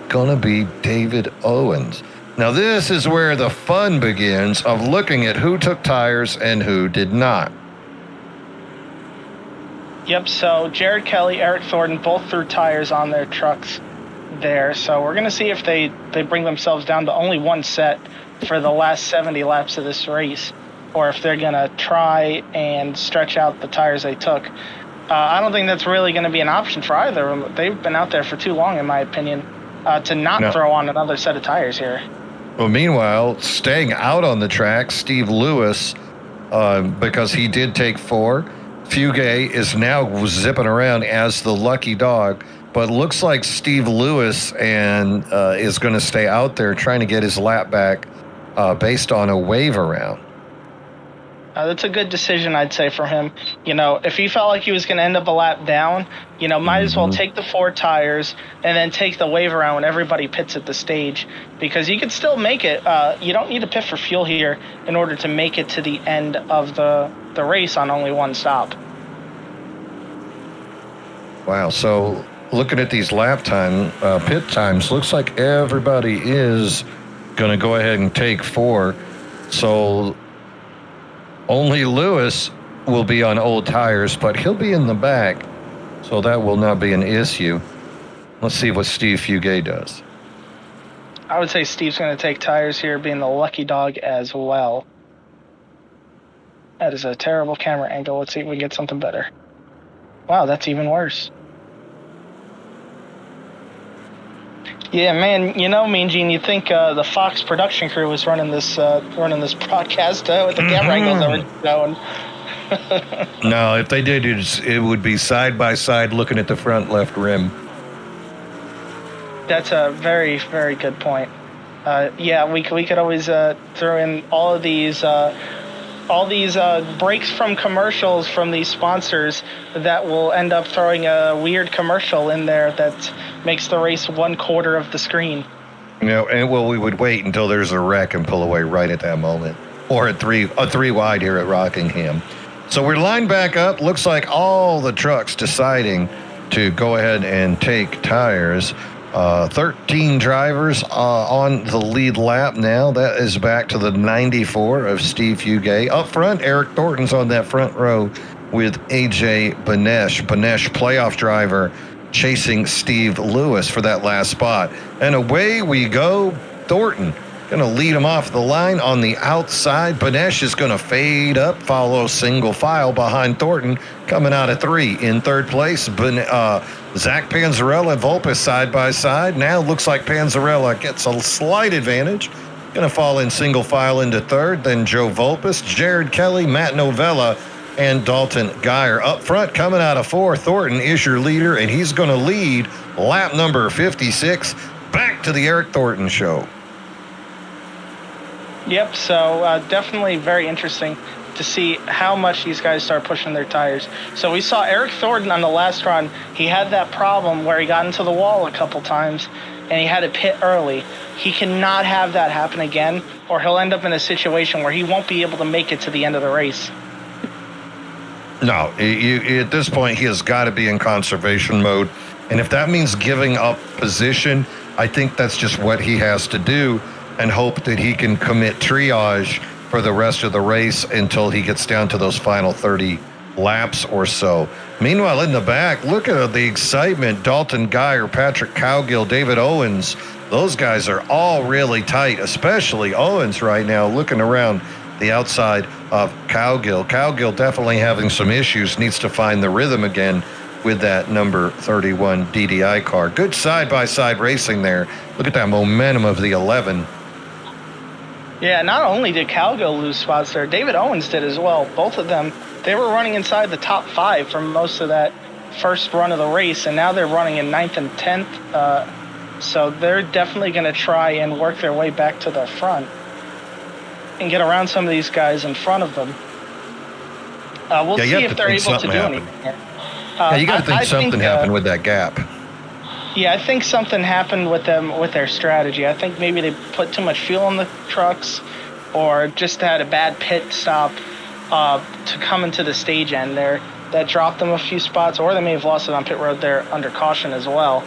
[SPEAKER 1] going to be David Owens. Now, this is where the fun begins of looking at who took tires and who did not.
[SPEAKER 2] Yep, so Jared Kelly, Eric Thornton both threw tires on their trucks there. So we're going to see if they bring themselves down to only 1 set for the last 70 laps of this race, or if they're going to try and stretch out the tires they took. I don't think that's really going to be an option for either of them. They've been out there for too long, in my opinion, to not throw on another set of tires here.
[SPEAKER 1] Well, meanwhile, staying out on the track, Steve Lewis, because he did take 4. Fugay is now zipping around as the lucky dog, but looks like Steve Lewis and is going to stay out there trying to get his lap back based on a wave around.
[SPEAKER 2] That's a good decision, I'd say, for him. If he felt like he was going to end up a lap down, might as well take the 4 tires and then take the wave around when everybody pits at the stage, because you can still make it. You don't need to pit for fuel here in order to make it to the end of the race on only one stop.
[SPEAKER 1] Wow. So looking at these lap time, pit times, looks like everybody is going to go ahead and take 4. So only Lewis will be on old tires, but he'll be in the back, so that will not be an issue. Let's see what Steve Fugay does.
[SPEAKER 2] I would say Steve's going to take tires here, being the lucky dog as well. That is a terrible camera angle. Let's see if we can get something better. Wow, that's even worse. Yeah, man, Mean Gene, you think the Fox production crew was running this broadcast with the camera angles that were going?
[SPEAKER 1] No, if they did, it would be side by side looking at the front left rim.
[SPEAKER 2] That's a very, very good point. Yeah, we could always throw in all these breaks from commercials from these sponsors that will end up throwing a weird commercial in there that makes the race 1/4 of the screen.
[SPEAKER 1] And we would wait until there's a wreck and pull away right at that moment, or a three wide here at Rockingham. So we're lined back up. Looks like all the trucks deciding to go ahead and take tires. 13 drivers on the lead lap now. That is back to the 94 of Steve Fugay. Up front, Eric Thornton's on that front row with AJ Benesh. Benesh, playoff driver, chasing Steve Lewis for that last spot. And away we go. Thornton going to lead him off the line on the outside. Benesh is going to fade up, follow single file behind Thornton, coming out of 3. In third place, Zach Panzarella and Volpes side by side. Now looks like Panzarella gets a slight advantage. Going to fall in single file into third. Then Joe Volpes, Jared Kelly, Matt Novella, and Dalton Geyer. Up front, coming out of 4, Thornton is your leader, and he's going to lead lap number 56. Back to the Eric Thornton Show.
[SPEAKER 2] Yep, so definitely very interesting to see how much these guys start pushing their tires. So we saw Eric Thornton on the last run. He had that problem where he got into the wall a couple times, and he had to pit early. He cannot have that happen again, or he'll end up in a situation where he won't be able to make it to the end of the race.
[SPEAKER 1] No, at this point, he has got to be in conservation mode. And if that means giving up position, I think that's just what he has to do, and hope that he can commit triage for the rest of the race until he gets down to those final 30 laps or so. Meanwhile, in the back, look at the excitement. Dalton Geyer, Patrick Cowgill, David Owens, those guys are all really tight, especially Owens right now, looking around the outside of Cowgill. Cowgill definitely having some issues, needs to find the rhythm again with that number 31 DDI car. Good side-by-side racing there. Look at that momentum of the 11.
[SPEAKER 2] Yeah, not only did Cowgill lose spots there, David Owens did as well. Both of them, they were running inside the top 5 for most of that first run of the race, and now they're running in 9th and 10th. So they're definitely going to try and work their way back to the front and get around some of these guys in front of them. We'll see if they're able to do anything here.
[SPEAKER 1] You got to think something happened with that gap.
[SPEAKER 2] Yeah, I think something happened with them with their strategy. I think maybe they put too much fuel on the trucks, or just had a bad pit stop to come into the stage end there. That dropped them a few spots, or they may have lost it on pit road there under caution as well.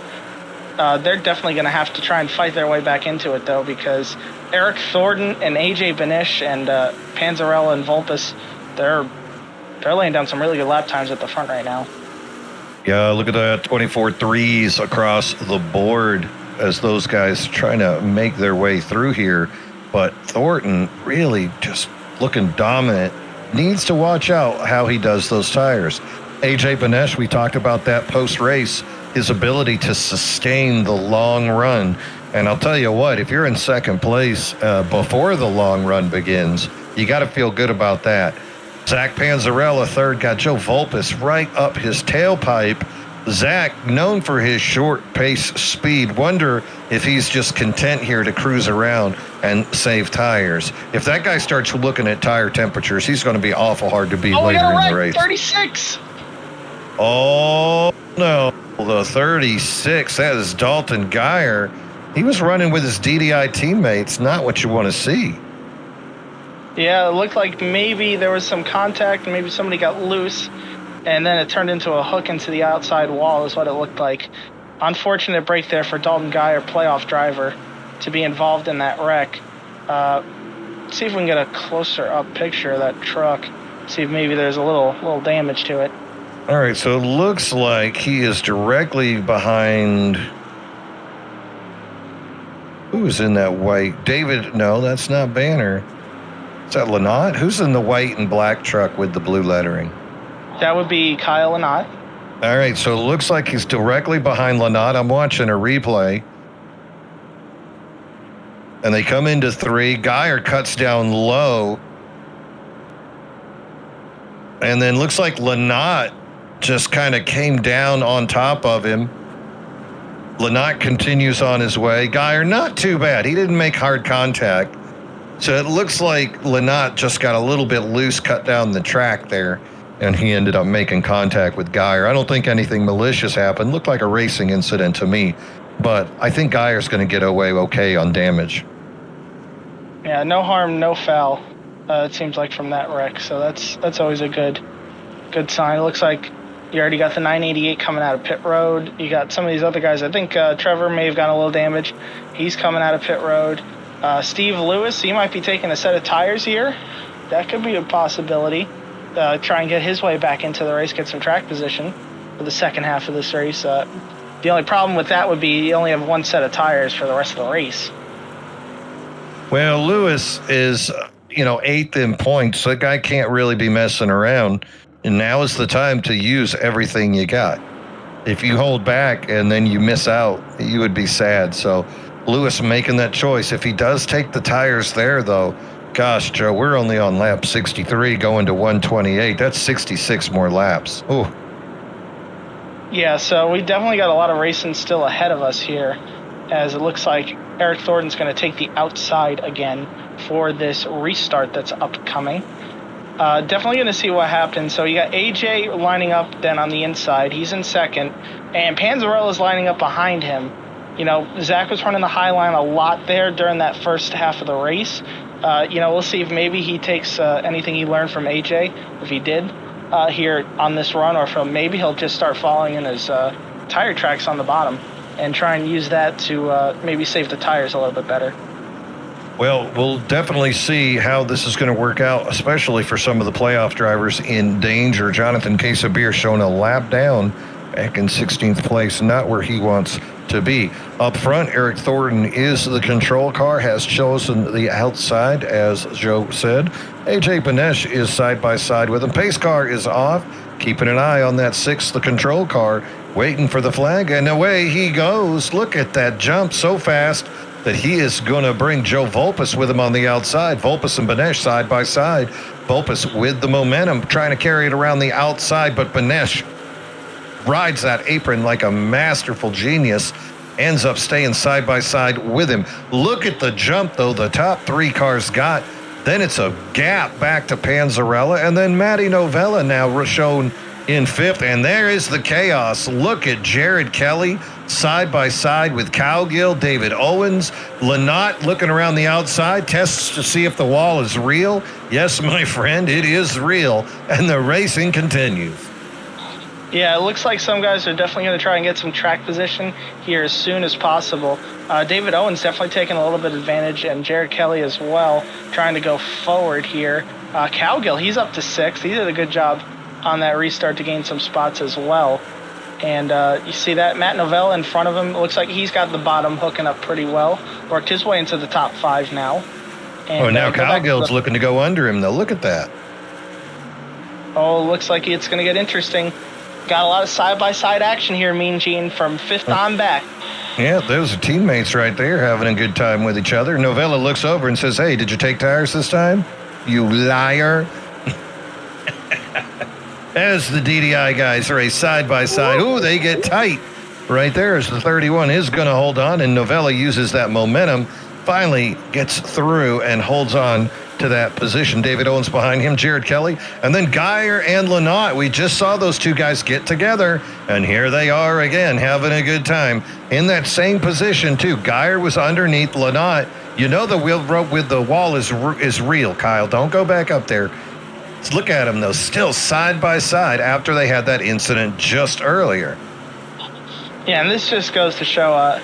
[SPEAKER 2] They're definitely going to have to try and fight their way back into it, though, because Eric Thornton and AJ Benesh and Panzarella and Volpes, they're laying down some really good lap times at the front right now.
[SPEAKER 1] Yeah, look at that 24 threes across the board as those guys trying to make their way through here. But Thornton really just looking dominant. Needs to watch out how he does those tires. AJ Benesh, we talked about that post-race, his ability to sustain the long run. And I'll tell you what, if you're in second place before the long run begins, you got to feel good about that. Zach Panzarella, third, got Joe Volpus right up his tailpipe. Zach, known for his short pace speed, wonder if he's just content here to cruise around and save tires. If that guy starts looking at tire temperatures, he's going to be awful hard to beat later in the race.
[SPEAKER 2] 36.
[SPEAKER 1] Oh, no. The 36, that is Dalton Geyer. He was running with his DDI teammates, not what you want to see.
[SPEAKER 2] Yeah, it looked like maybe there was some contact, maybe somebody got loose, and then it turned into a hook into the outside wall is what it looked like. Unfortunate break there for Dalton Geyer, playoff driver, to be involved in that wreck. See if we can get a closer up picture of that truck. See if maybe there's a little damage to it.
[SPEAKER 1] All right, so it looks like he is directly behind. Who's in that white? David, no, that's not Banner. Is that Lynott? Who's in the white and black truck with the blue lettering?
[SPEAKER 2] That would be Kyle Lynott.
[SPEAKER 1] All right, so it looks like he's directly behind Lynott. I'm watching a replay. And they come into 3. Geyer cuts down low. And then looks like Lynott just kind of came down on top of him. Lynott continues on his way. Geyer, not too bad. He didn't make hard contact. So it looks like Lynott just got a little bit loose, cut down the track there, and he ended up making contact with Geyer. I don't think anything malicious happened. Looked like a racing incident to me, but I think Geyer's going to get away okay on damage.
[SPEAKER 2] Yeah, no harm, no foul, it seems like, from that wreck. So that's always a good sign. It looks like you already got the 988 coming out of pit road. You got some of these other guys. I think Trevor may have gotten a little damage. He's coming out of pit road. Steve Lewis, he might be taking a set of tires here. That could be a possibility. Try and get his way back into the race, get some track position for the second half of this race. The only problem with that would be you only have one set of tires for the rest of the race.
[SPEAKER 1] Well, Lewis is, 8th in points. So that guy can't really be messing around. And now is the time to use everything you got. If you hold back and then you miss out, you would be sad. So Lewis making that choice. If he does take the tires there, though, gosh, Joe, we're only on lap 63 going to 128. That's 66 more laps. Oh.
[SPEAKER 2] Yeah, so we definitely got a lot of racing still ahead of us here, as it looks like Eric Thornton's going to take the outside again for this restart that's upcoming. Definitely going to see what happens. So you got AJ lining up then on the inside. He's in second, and Panzarella's lining up behind him. Zach was running the high line a lot there during that first half of the race. We'll see if maybe he takes anything he learned from AJ, if he did, here on this run, or if maybe he'll just start following in his tire tracks on the bottom and try and use that to maybe save the tires a little bit better.
[SPEAKER 1] Well, we'll definitely see how this is going to work out, especially for some of the playoff drivers in danger. Jonathan Quesabir showing a lap down back in 16th place, not where he wants to be. Up front, Eric Thornton is the control car, has chosen the outside, as Joe said. AJ Benesh is side by side with him. Pace car is off, keeping an eye on that 6th, the control car, waiting for the flag, and away he goes. Look at that jump so fast that he is going to bring Joe Volpus with him on the outside. Volpus and Benesh side by side. Volpus with the momentum, trying to carry it around the outside, but Benesh rides that apron like a masterful genius, ends up staying side by side with him. Look at the jump, though, the top 3 cars got. Then it's a gap back to Panzarella, and then Matty Novella now shown in 5th, and there is the chaos. Look at Jared Kelly side by side with Cowgill, David Owens. Lynott looking around the outside, tests to see if the wall is real. Yes, my friend, it is real, and the racing continues.
[SPEAKER 2] Yeah, it looks like some guys are definitely going to try and get some track position here as soon as possible. David Owens definitely taking a little bit of advantage, and Jared Kelly as well, trying to go forward here. Cowgill, he's up to 6th. He did a good job on that restart to gain some spots as well. And you see that Matt Novella in front of him. It looks like he's got the bottom hooking up pretty well. Worked his way into the top 5 now. And,
[SPEAKER 1] now Cowgill's looking to go under him, though. Look at that.
[SPEAKER 2] Oh, looks like it's going to get interesting. Got a lot of side-by-side action here, Mean Gene, from 5th on back.
[SPEAKER 1] Yeah, those are teammates right there having a good time with each other. Novella looks over and says, "Hey, did you take tires this time? You liar." as the DDI guys race side by side. Ooh, they get tight right there as the 31 is going to hold on, and Novella uses that momentum, finally gets through and holds on to that position. David Owens behind him, Jared Kelly, and then Geyer and Lynott. We just saw those two guys get together, and here they are again having a good time in that same position too. Geyer was underneath Lynott. You know the wheel rope with the wall is real, Kyle. Don't go back up there. Let's look at them though, still side by side after they had that incident just earlier.
[SPEAKER 2] Yeah, and this just goes to show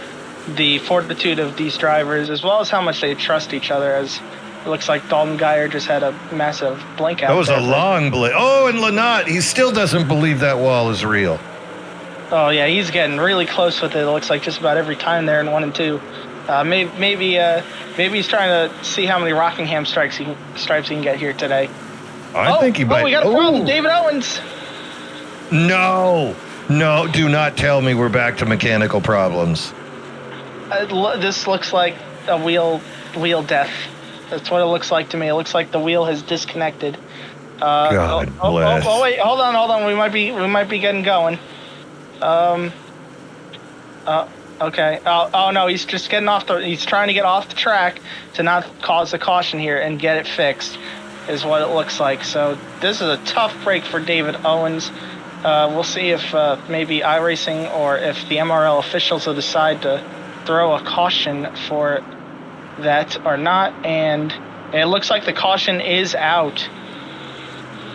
[SPEAKER 2] the fortitude of these drivers, as well as how much they trust each other, as it looks like Dalton Geyer just had a massive blink out.
[SPEAKER 1] That was a long blink. Oh, and Lynott, he still doesn't believe that wall is real.
[SPEAKER 2] Oh, yeah, he's getting really close with it. It looks like just about every time there in 1 and 2. Maybe he's trying to see how many Rockingham stripes he can get here today.
[SPEAKER 1] I think he might.
[SPEAKER 2] Oh, we got a problem. David Owens.
[SPEAKER 1] No, do not tell me we're back to mechanical problems.
[SPEAKER 2] This looks like a wheel death. That's what it looks like to me. It looks like the wheel has disconnected.
[SPEAKER 1] God bless.
[SPEAKER 2] Oh, wait, hold on. We might be getting going. Okay. Oh no, he's just getting he's trying to get off the track to not cause a caution here and get it fixed, is what it looks like. So this is a tough break for David Owens. We'll see if maybe iRacing or if the MRL officials will decide to throw a caution for that or not. And it looks like the caution is out.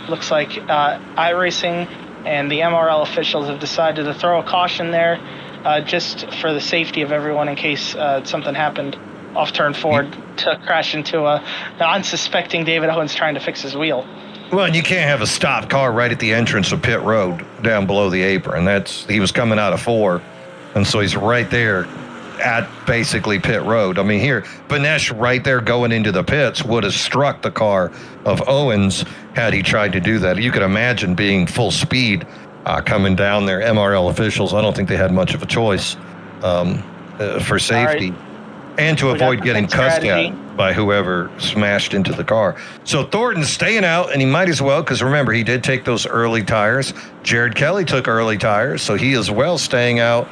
[SPEAKER 2] Looks like iRacing and the MRL officials have decided to throw a caution there, just for the safety of everyone in case something happened off turn 4 to crash into an unsuspecting David Owens trying to fix his wheel.
[SPEAKER 1] Well, and you can't have a stopped car right at the entrance of pit road down below the apron. He was coming out of 4, and so he's right there at basically pit road. I mean, here, Banesh right there going into the pits would have struck the car of Owens had he tried to do that. You could imagine being full speed coming down there. MRL officials, I don't think they had much of a choice for safety and to avoid getting cussed at by whoever smashed into the car. So Thornton's staying out, and he might as well, because remember, he did take those early tires. Jared Kelly took early tires, so he is well staying out.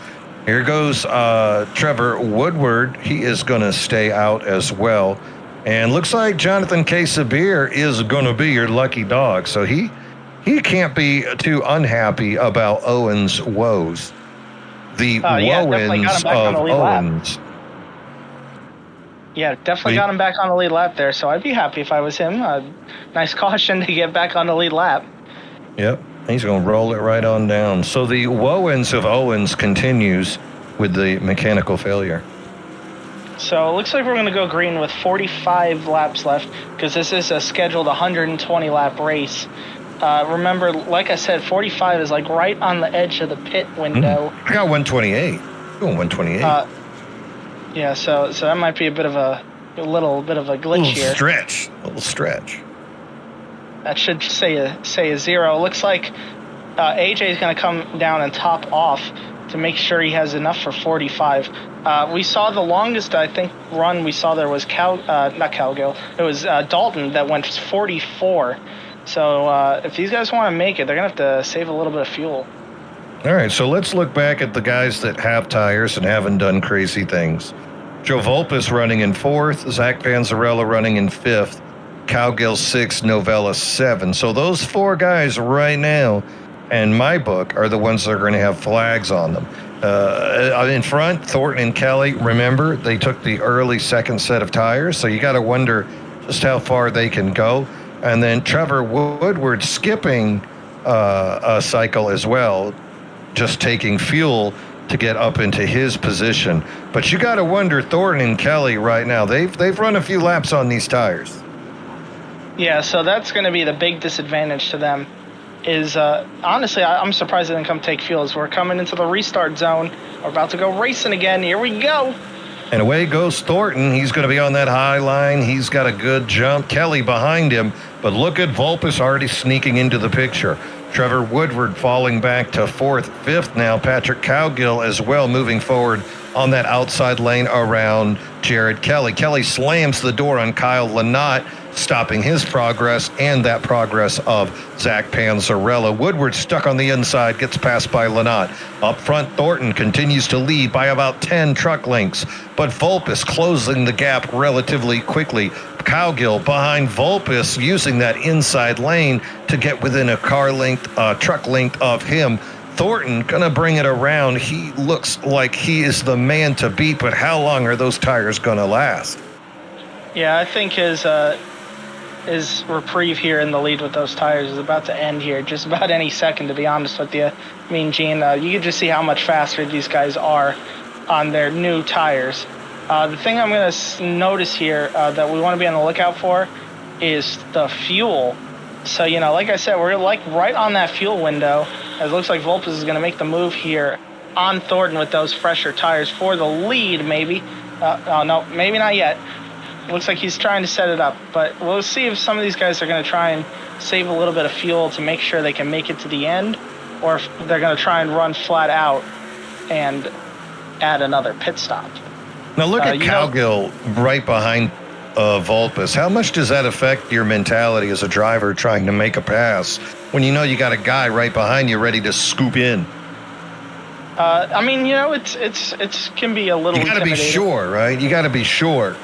[SPEAKER 1] Here goes Trevor Woodward. He is going to stay out as well. And looks like Jonathan K. Sabir is going to be your lucky dog. So he can't be too unhappy about Owens' woes. The Wowens of Owens.
[SPEAKER 2] Lap. Yeah, definitely got him back on the lead lap there. So I'd be happy if I was him. Nice caution to get back on the lead lap.
[SPEAKER 1] Yep. He's going to roll it right on down. So the Wowens of Owens continues with the mechanical failure.
[SPEAKER 2] So it looks like we're going to go green with 45 laps left, because this is a scheduled 120-lap race. Remember, like I said, 45 is like right on the edge of the pit window.
[SPEAKER 1] I got 128. Going 128.
[SPEAKER 2] Yeah, so that might be a bit of a little bit of a glitch here.
[SPEAKER 1] A little stretch.
[SPEAKER 2] That should say a 0. Looks like AJ is going to come down and top off to make sure he has enough for 45. We saw the longest, I think, run we saw there was not Calgill. It was Dalton that went 44. So if these guys want to make it, they're going to have to save a little bit of fuel.
[SPEAKER 1] All right, so let's look back at the guys that have tires and haven't done crazy things. Joe Volpis running in 4th, Zach Vanzarella running in 5th, Cowgill 6th, Novella 7. So those 4 guys right now, in my book, are the ones that are going to have flags on them. In front, Thornton and Kelly, remember, they took the early second set of tires, so you got to wonder just how far they can go. And then Trevor Woodward skipping a cycle as well, just taking fuel to get up into his position. But you got to wonder, Thornton and Kelly right now, they've run a few laps on these tires.
[SPEAKER 2] Yeah, so that's going to be the big disadvantage to them. Is honestly, I'm surprised they didn't come take fuel. As we're coming into the restart zone, we're about to go racing again. Here we go.
[SPEAKER 1] And away goes Thornton. He's going to be on that high line. He's got a good jump. Kelly behind him. But look at Volpis already sneaking into the picture. Trevor Woodward falling back to 4th, 5th now. Patrick Cowgill as well moving forward on that outside lane around Jared Kelly. Kelly slams the door on Kyle Lynott. stopping his progress and that progress of Zach Panzarella. Woodward stuck on the inside, gets passed by Lynott. Up front, Thornton continues to lead by about 10 truck lengths, but Vulpes closing the gap relatively quickly. Cowgill behind Vulpes, using that inside lane to get within a truck length of him. Thornton gonna bring it around. He looks like he is the man to beat, but how long are those tires gonna last?
[SPEAKER 2] Yeah, I think his reprieve here in the lead with those tires is about to end here, just about any second, to be honest with you. I mean, Gene, you can just see how much faster these guys are on their new tires. The thing I'm going to notice here that we want to be on the lookout for is the fuel. So, like I said, we're like right on that fuel window. It looks like Vulpes is going to make the move here on Thornton with those fresher tires for the lead, maybe. Oh, no, maybe not yet. Looks like he's trying to set it up, but we'll see if some of these guys are going to try and save a little bit of fuel to make sure they can make it to the end, or if they're going to try and run flat out and add another pit stop.
[SPEAKER 1] Now look at Cowgill right behind Vulpes. How much does that affect your mentality as a driver trying to make a pass when you know you got a guy right behind you ready to scoop in?
[SPEAKER 2] I mean, it's can be a little.
[SPEAKER 1] You got to be sure, right? You got to be sure.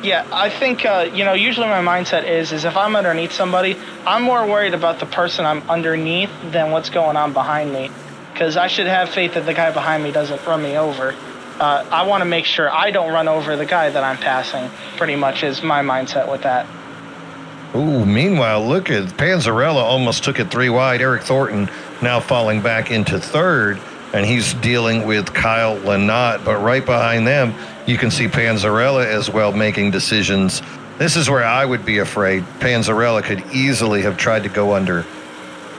[SPEAKER 2] Yeah, I think, usually my mindset is if I'm underneath somebody, I'm more worried about the person I'm underneath than what's going on behind me. Because I should have faith that the guy behind me doesn't run me over. I want to make sure I don't run over the guy that I'm passing, pretty much is my mindset with that.
[SPEAKER 1] Ooh, meanwhile, look at Panzarella almost took it 3 wide. Eric Thornton now falling back into third, and he's dealing with Kyle Lynott. But right behind them, you can see Panzarella as well making decisions. This is where I would be afraid. Panzarella could easily have tried to go under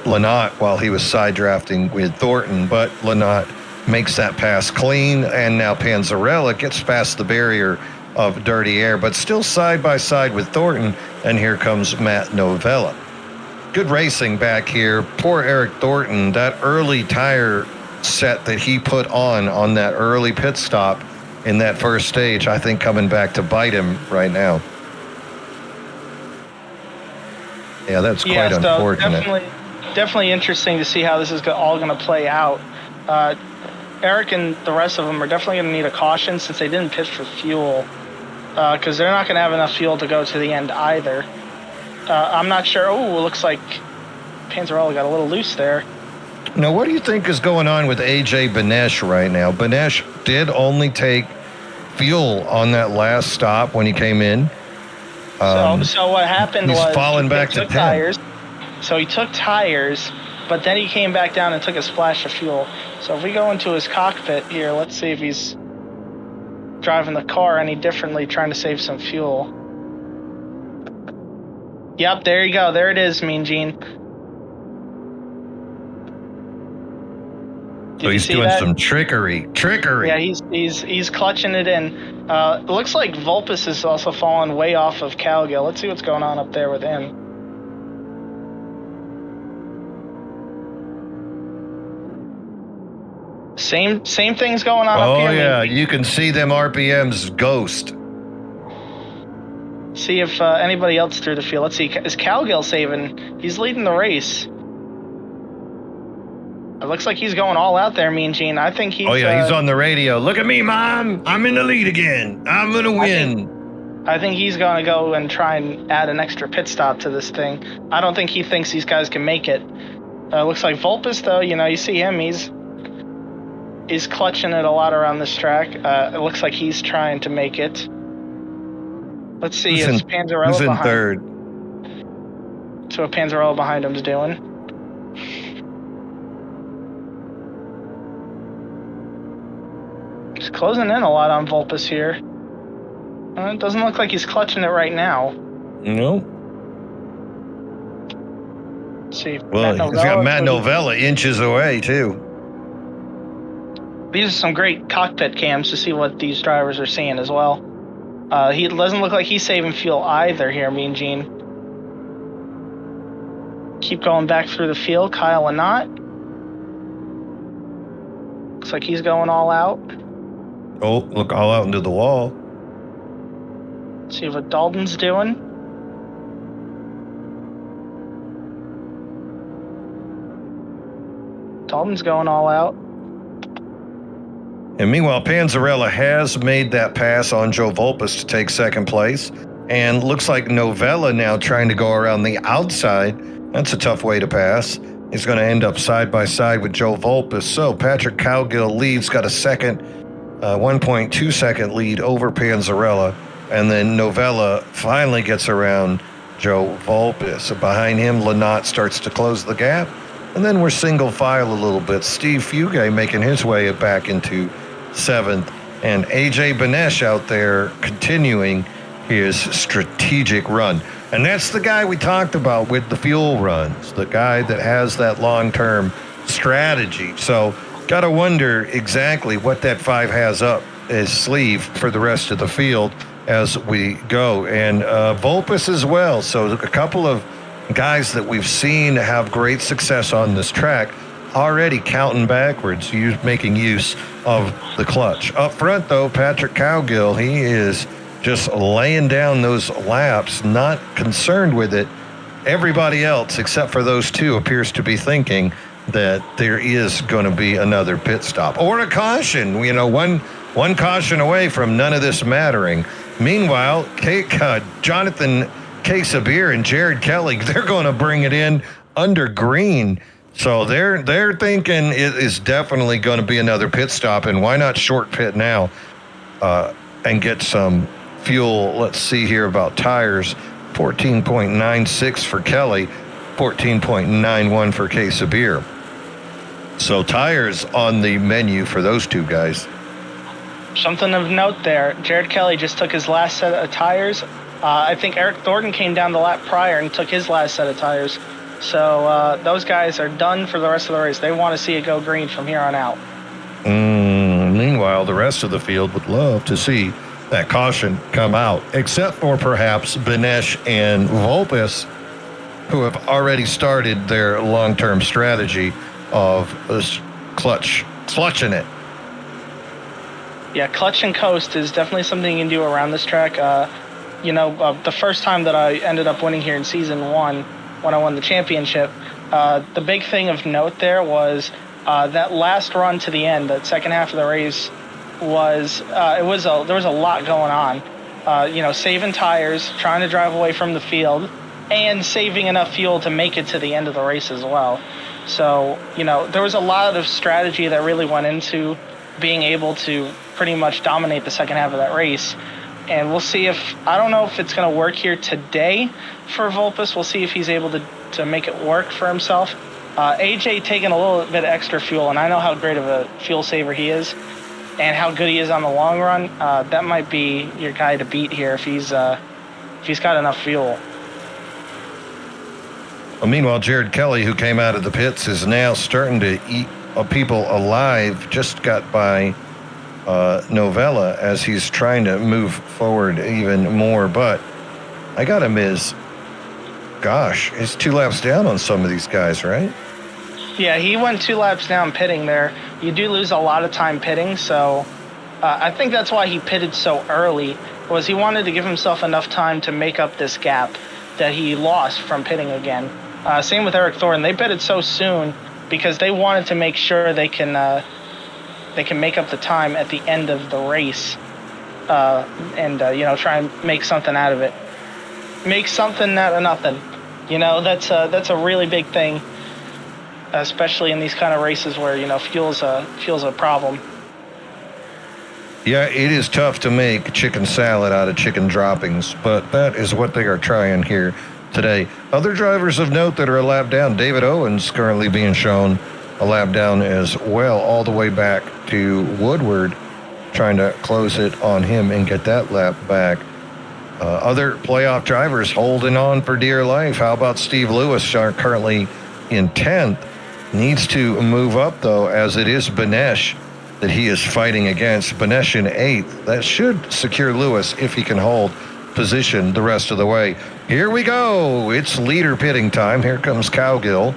[SPEAKER 1] Lynott while he was side drafting with Thornton, but Lynott makes that pass clean, and now Panzarella gets past the barrier of dirty air, but still side by side with Thornton, and here comes Matt Novella. Good racing back here. Poor Eric Thornton, that early tire set that he put on that early pit stop in that first stage, I think coming back to bite him right now. Yeah, that's quite unfortunate.
[SPEAKER 2] Definitely interesting to see how this is all going to play out. Eric and the rest of them are definitely going to need a caution since they didn't pit for fuel, because they're not going to have enough fuel to go to the end either. I'm not sure. Oh, it looks like Panzarella got a little loose there.
[SPEAKER 1] Now, what do you think is going on with AJ Benesh right now? Benesh did only take fuel on that last stop when he came in.
[SPEAKER 2] So what happened was
[SPEAKER 1] falling back to 10.
[SPEAKER 2] Tires. So he took tires, but then he came back down and took a splash of fuel. So if we go into his cockpit here, let's see if he's driving the car any differently, trying to save some fuel. Yep, there you go. There it is, Mean Gene.
[SPEAKER 1] So he's doing some trickery.
[SPEAKER 2] Yeah, he's clutching it in. It looks like Vulpes is also falling way off of Cowgill. Let's see what's going on up there with him. Same thing's going on up here.
[SPEAKER 1] Oh yeah, you can see them RPMs ghost.
[SPEAKER 2] See if anybody else threw the field. Let's see. Is Cowgill saving? He's leading the race. It looks like he's going all out there, Mean Gene. I think he's...
[SPEAKER 1] Oh, yeah, he's on the radio. Look at me, Mom. I'm in the lead again. I'm going to win.
[SPEAKER 2] I think he's going to go and try and add an extra pit stop to this thing. I don't think he thinks these guys can make it. Looks like Vulpes, though, you see him. He's clutching it a lot around this track. It looks like he's trying to make it. Let's see. Is Panzarella
[SPEAKER 1] who's in
[SPEAKER 2] behind?
[SPEAKER 1] Third?
[SPEAKER 2] So what Panzarella behind him is doing. He's closing in a lot on Vulpes here. It doesn't look like he's clutching it right now.
[SPEAKER 1] No.
[SPEAKER 2] Let's see.
[SPEAKER 1] Well, he's got Matt Novella inches away, too.
[SPEAKER 2] These are some great cockpit cams to see what these drivers are seeing as well. He doesn't look like he's saving fuel either here, Mean Gene. Keep going back through the field. Kyle Lynott. Looks like he's going all out.
[SPEAKER 1] Oh, look all out into the wall.
[SPEAKER 2] See what Dalton's doing. Dalton's going all out.
[SPEAKER 1] And meanwhile, Panzarella has made that pass on Joe Volpus to take second place. And looks like Novella now trying to go around the outside. That's a tough way to pass. He's going to end up side by side with Joe Volpus. So Patrick Cowgill leads, got a second, 1.2 second lead over Panzarella. And then Novella finally gets around Joe Volpus. Behind him, Lynott starts to close the gap. And then we're single file a little bit. Steve Fugay making his way back into seventh. And AJ Benesh out there continuing his strategic run. And that's the guy we talked about with the fuel runs, the guy that has that long-term strategy. So got to wonder exactly what that 5 has up his sleeve for the rest of the field as we go. And Volpus as well. So a couple of guys that we've seen have great success on this track already counting backwards, making use of the clutch. Up front, though, Patrick Cowgill, he is just laying down those laps, not concerned with it. Everybody else, except for those two, appears to be thinking that there is going to be another pit stop or a caution. You know, one caution away from none of this mattering. Meanwhile, Jonathan Sabir and Jared Kelly, they're going to bring it in under green. So they're thinking it is definitely going to be another pit stop, and why not short pit now and get some fuel. Let's see here about tires. 14.96 for Kelly, 14.91 for Sabir. So tires on the menu for those two guys.
[SPEAKER 2] Something of note there, Jared Kelly just took his last set of tires. I think Eric Thornton came down the lap prior and took his last set of tires. So those guys are done for the rest of the race. They want to see it go green from here on out.
[SPEAKER 1] Meanwhile, the rest of the field would love to see that caution come out, except for perhaps Benesh and Volpus, who have already started their long-term strategy of clutching it.
[SPEAKER 2] Yeah, clutch and coast is definitely something you can do around this track. The first time that I ended up winning here in season 1, when I won the championship, the big thing of note there was that last run to the end, that second half of the race, there was a lot going on. Saving tires, trying to drive away from the field, and saving enough fuel to make it to the end of the race as well. So, there was a lot of strategy that really went into being able to pretty much dominate the second half of that race. And we'll see I don't know if it's going to work here today for Volpus. We'll see if he's able to make it work for himself. AJ taking a little bit extra fuel, and I know how great of a fuel saver he is and how good he is on the long run. That might be your guy to beat here if he's got enough fuel.
[SPEAKER 1] Well, meanwhile, Jared Kelly, who came out of the pits, is now starting to eat people alive. Just got by Novella as he's trying to move forward even more. But I got him he's 2 laps down on some of these guys, right?
[SPEAKER 2] Yeah, he went 2 laps down pitting there. You do lose a lot of time pitting, so I think that's why he pitted so early, was he wanted to give himself enough time to make up this gap that he lost from pitting again. Same with Eric Thornton. They pitted so soon because they wanted to make sure they can make up the time at the end of the race and try and make something out of it. Make something out of nothing. That's a really big thing, especially in these kind of races where, fuel's a problem.
[SPEAKER 1] Yeah, it is tough to make chicken salad out of chicken droppings, but that is what they are trying here today. Other drivers of note that are a lap down, David Owens currently being shown a lap down as well, all the way back to Woodward, trying to close it on him and get that lap back. Other playoff drivers holding on for dear life. How about Steve Lewis, currently in 10th? Needs to move up, though, as it is Benesh that he is fighting against. Benesh in 8th. That should secure Lewis if he can hold position the rest of the way. Here we go. It's leader pitting time. Here comes Cowgill.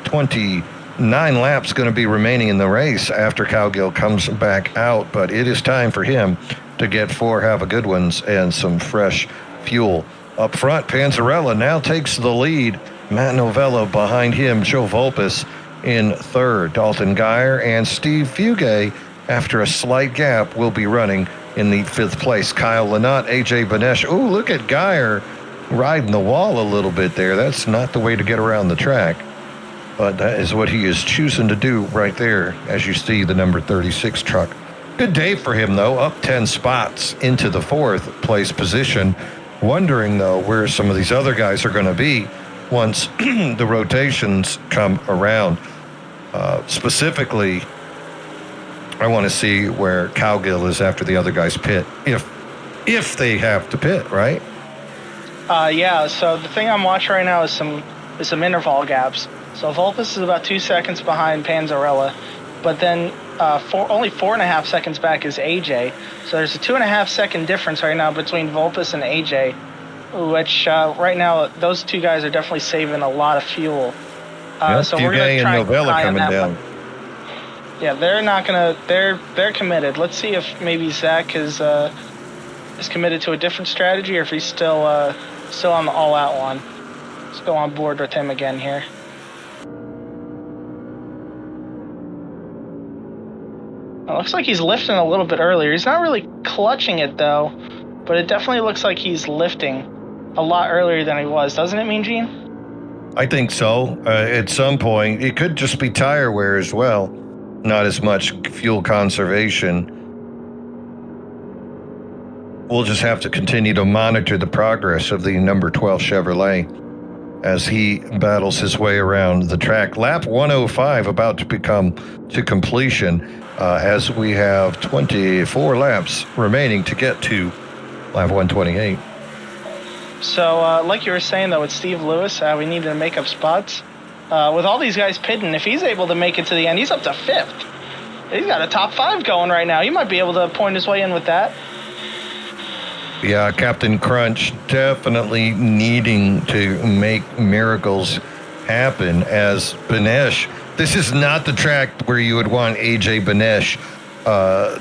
[SPEAKER 1] 29 laps going to be remaining in the race after Cowgill comes back out, but it is time for him to to get 4 have a good ones and some fresh fuel. Up front, Panzarella now takes the lead. Matt Novello behind him, Joe Volpis in third. Dalton Geyer and Steve Fugay, after a slight gap, will be running in the 5th place. Kyle Lynott, AJ Banesh. Ooh, look at Geyer riding the wall a little bit there. That's not the way to get around the track. But that is what he is choosing to do right there, as you see the number 36 truck. Good day for him, though, up 10 spots into the 4th place position. Wondering, though, where some of these other guys are going to be once the rotations come around. Specifically, I want to see where Cowgill is after the other guys pit, if they have to pit, right?
[SPEAKER 2] Yeah, so the thing I'm watching right now is some interval gaps. So Volpis is about 2 seconds behind Panzarella, but then only 4.5 seconds back is AJ. So there's a 2.5 second difference right now between Volpis and AJ, which right now those two guys are definitely saving a lot of fuel. So we're going to try and
[SPEAKER 1] Novella coming down.
[SPEAKER 2] Yeah, they're not gonna. They're committed. Let's see if maybe Zach is committed to a different strategy, or if he's still on the all-out one. Let's go on board with him again here. It looks like he's lifting a little bit earlier. He's not really clutching it though, but it definitely looks like he's lifting a lot earlier than he was, doesn't it, Mean Gene?
[SPEAKER 1] I think so. At some point, it could just be tire wear as well. Not as much fuel conservation. We'll just have to continue to monitor the progress of the number 12 Chevrolet as he battles his way around the track. Lap 105 about to come to completion as we have 24 laps remaining to get to lap 128.
[SPEAKER 2] So, like you were saying, though, with Steve Lewis, we need to make up spots. With all these guys pitting, if he's able to make it to the end, he's up to 5th. He's got a top 5 going right now. He might be able to point his way in with that.
[SPEAKER 1] Yeah, Captain Crunch definitely needing to make miracles happen as Banesh. This is not the track where you would want AJ Banesh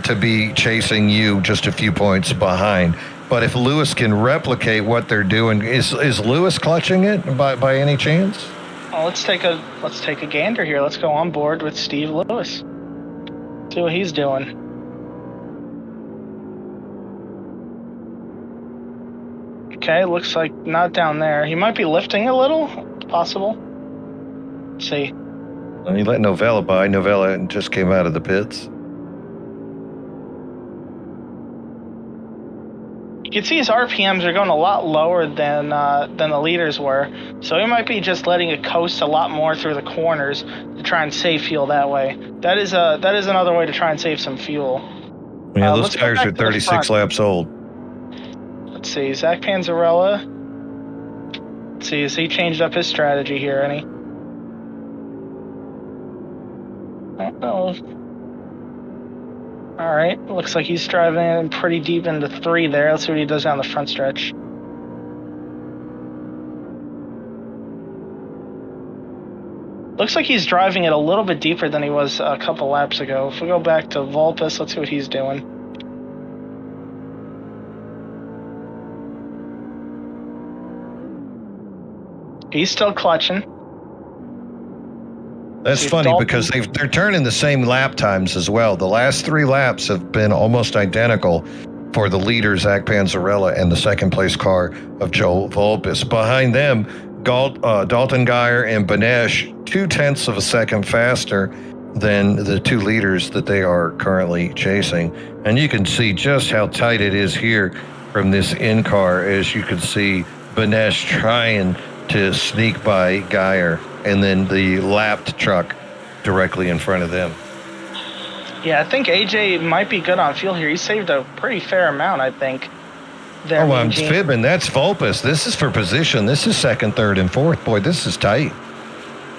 [SPEAKER 1] to be chasing you just a few points behind. But if Lewis can replicate what they're doing, is Lewis clutching it by any chance?
[SPEAKER 2] Well, let's take a gander here. Let's go on board with Steve Lewis. See what he's doing. Okay, looks like not down there. He might be lifting a little. It's possible. Let's see.
[SPEAKER 1] He let Novella by. Novella just came out of the pits.
[SPEAKER 2] You can see his RPMs are going a lot lower than the leaders were, so he might be just letting it coast a lot more through the corners to try and save fuel that way. That is another way to try and save some fuel.
[SPEAKER 1] Yeah, those tires are 36 laps old.
[SPEAKER 2] Let's see, Zach Panzarella. Let's see, has he changed up his strategy here, any? I don't know. All right, looks like he's driving pretty deep into 3 there. Let's see what he does down the front stretch. Looks like he's driving it a little bit deeper than he was a couple laps ago. If we go back to Volpis, let's see what he's doing. He's still clutching.
[SPEAKER 1] That's funny because they're turning the same lap times as well. The last 3 laps have been almost identical for the leader, Zach Panzarella, and the second place car of Joe Volpis. Behind them, Dalton Geyer and Banesh, 0.2 of a second faster than the 2 leaders that they are currently chasing. And you can see just how tight it is here from this in-car, as you can see Banesh trying to sneak by Geyer, and then the lapped truck directly in front of them.
[SPEAKER 2] Yeah, I think AJ might be good on fuel here. He saved a pretty fair amount, I think.
[SPEAKER 1] There, I'm fibbing. That's Volpis. This is for position. This is 2nd, 3rd, and 4th. Boy, this is tight.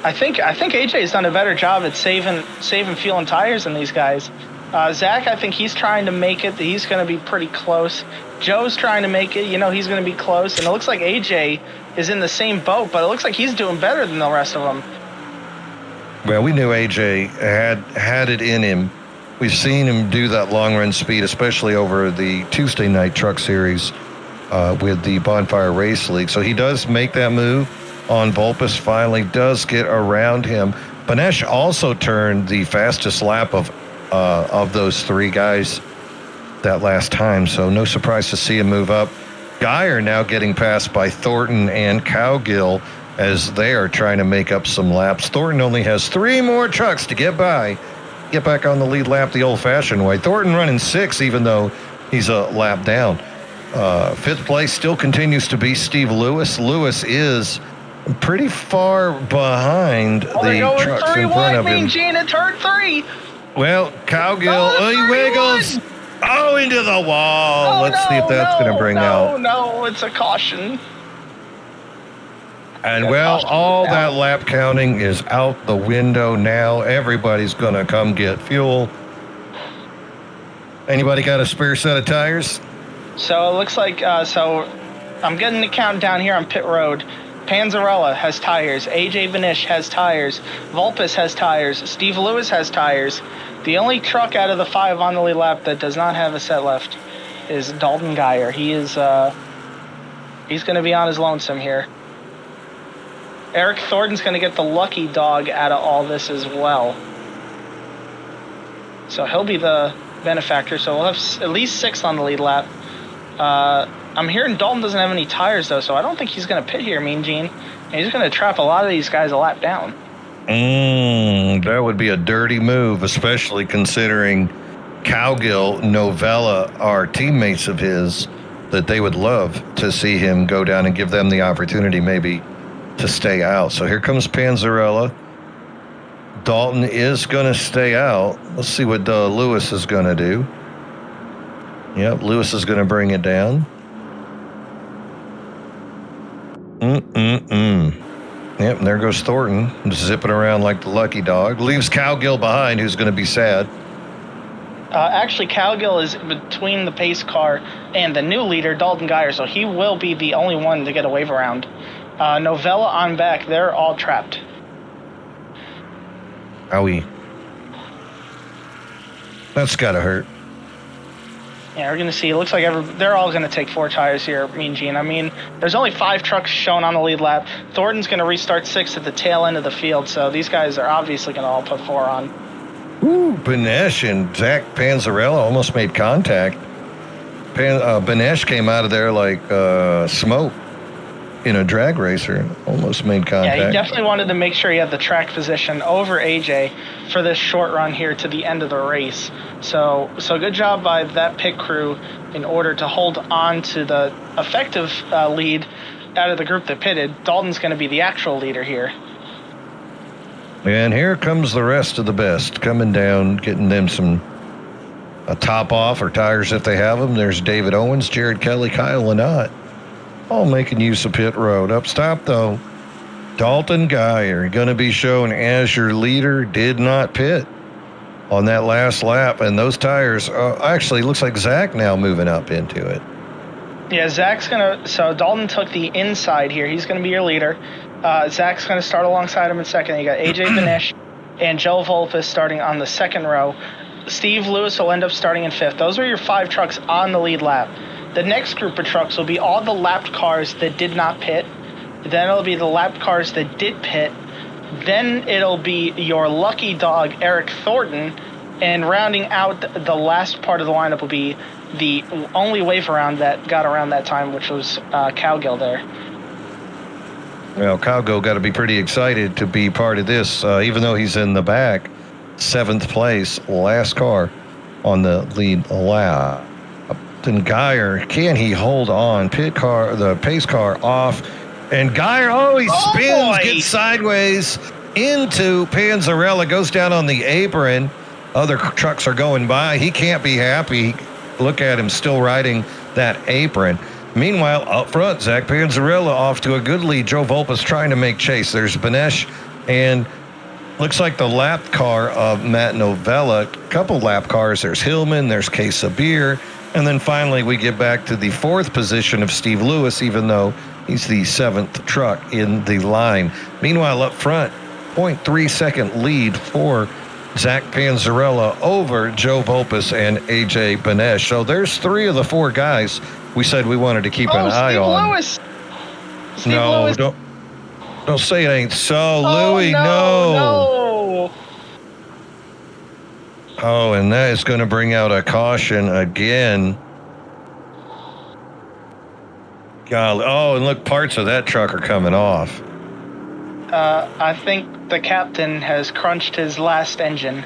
[SPEAKER 2] I think AJ's done a better job at saving fuel and tires than these guys. Zach, I think he's trying to make it. He's going to be pretty close. Joe's trying to make it. He's going to be close. And it looks like AJ is in the same boat, but it looks like he's doing better than the rest of them.
[SPEAKER 1] Well, we knew AJ had it in him We've seen him do that long run speed, especially over the Tuesday night truck series with the Bonfire Race League. So he does make that move on Vulpes, finally does get around him. Benesh also turned the fastest lap of those three guys that last time, so no surprise to see him move up. Geyer now getting passed by Thornton and Cowgill as they are trying to make up some laps. Thornton only has 3 more trucks to get back on the lead lap the old-fashioned way. Thornton running 6, even though he's a lap down. 5th place still continues to be Steve Lewis. Lewis is pretty far behind the trucks in front of him.
[SPEAKER 2] Gene, at turn 3.
[SPEAKER 1] Well, Cowgill, he wiggles. Oh, into the wall. Let's see if that's going to bring out.
[SPEAKER 2] No, it's a caution.
[SPEAKER 1] And well, all that lap counting is out the window now. Everybody's going to come get fuel. Anybody got a spare set of tires?
[SPEAKER 2] So it looks like, so I'm getting the countdown here on pit road. Panzarella has tires. AJ Vanish has tires. Vulpes has tires. Steve Lewis has tires. The only truck out of the 5 on the lead lap that does not have a set left is Dalton Geyer. He is, he's going to be on his lonesome here. Eric Thornton's going to get the lucky dog out of all this as well. So he'll be the benefactor. So we'll have at least 6 on the lead lap. I'm hearing Dalton doesn't have any tires, though, so I don't think he's going to pit here, Mean Gene. He's going to trap a lot of these guys a lap down.
[SPEAKER 1] That would be a dirty move, especially considering Cowgill, Novella are teammates of his that they would love to see him go down and give them the opportunity maybe to stay out. So here comes Panzarella. Dalton is going to stay out. Let's see what Lewis is going to do. Yep, Lewis is going to bring it down. Yep, and there goes Thornton, zipping around like the lucky dog. Leaves Cowgill behind, who's going to be sad.
[SPEAKER 2] Actually, Cowgill is between the pace car and the new leader, Dalton Geyer, so he will be the only one to get a wave around. Novella on back, they're all trapped.
[SPEAKER 1] Owie. That's got to hurt.
[SPEAKER 2] Yeah, we're going to see. It looks like they're all going to take 4 tires here, Mean Gene. I mean, there's only 5 trucks shown on the lead lap. Thornton's going to restart 6th at the tail end of the field, so these guys are obviously going to all put 4 on.
[SPEAKER 1] Ooh, Benesh and Zach Panzarella almost made contact. Benesh came out of there like smoke in a drag racer. Almost made contact.
[SPEAKER 2] Yeah, he definitely wanted to make sure he had the track position over AJ for this short run here to the end of the race. So good job by that pit crew in order to hold on to the effective lead out of the group that pitted. Dalton's going to be the actual leader here.
[SPEAKER 1] And here comes the rest of the best coming down, getting them a top off or tires if they have them. There's David Owens, Jared Kelly, Kyle Lynott, all making use of pit road. Up top, though, Dalton Geyer going to be shown as your leader, did not pit on that last lap. And those tires, actually, looks like Zach now moving up into it.
[SPEAKER 2] Yeah, Zach's going to, so Dalton took the inside here. He's going to be your leader. Zach's going to start alongside him in second. You got AJ Benesh and Joe Vulpes starting on the second row. Steve Lewis will end up starting in 5th. Those are your 5 trucks on the lead lap. The next group of trucks will be all the lapped cars that did not pit. Then it'll be the lapped cars that did pit. Then it'll be your lucky dog, Eric Thornton. And rounding out the last part of the lineup will be the only wave around that got around that time, which was Cowgill there.
[SPEAKER 1] Well, Cowgill got to be pretty excited to be part of this, even though he's in the back. 7th place, last car on the lead lap. Then Geyer, can he hold on? The pace car off. And Geyer, he spins, gets sideways into Panzarella, goes down on the apron. Other trucks are going by. He can't be happy. Look at him still riding that apron. Meanwhile, up front, Zach Panzarella off to a good lead. Joe Vulpes trying to make chase. There's Benesh and looks like the lap car of Matt Novella. Couple lap cars. There's Hillman. There's Sabir. And then finally we get back to the 4th position of Steve Lewis, even though he's the 7th truck in the line. Meanwhile, up front, 0.3 second lead for Zach Panzarella over Joe Volpus and AJ Benesh. So there's 3 of the 4 guys we said we wanted to keep an eye
[SPEAKER 2] Steve
[SPEAKER 1] on.
[SPEAKER 2] Lewis. Steve
[SPEAKER 1] No,
[SPEAKER 2] Lewis.
[SPEAKER 1] don't say it ain't so. Louis,
[SPEAKER 2] no.
[SPEAKER 1] Oh, and that is going to bring out a caution again. Golly. Oh, and look, parts of that truck are coming off.
[SPEAKER 2] I think the captain has crunched his last engine.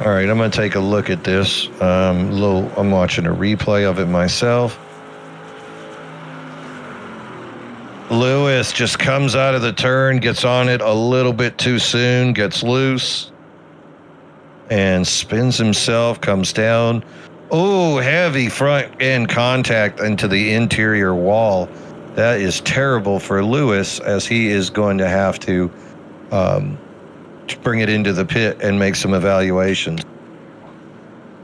[SPEAKER 1] All right, I'm going to take a look at this. I'm watching a replay of it myself. Lewis just comes out of the turn, gets on it a little bit too soon, gets loose, and spins himself, comes down. Oh, heavy front end contact into the interior wall. That is terrible for Lewis, as he is going to have to bring it into the pit and make some evaluations.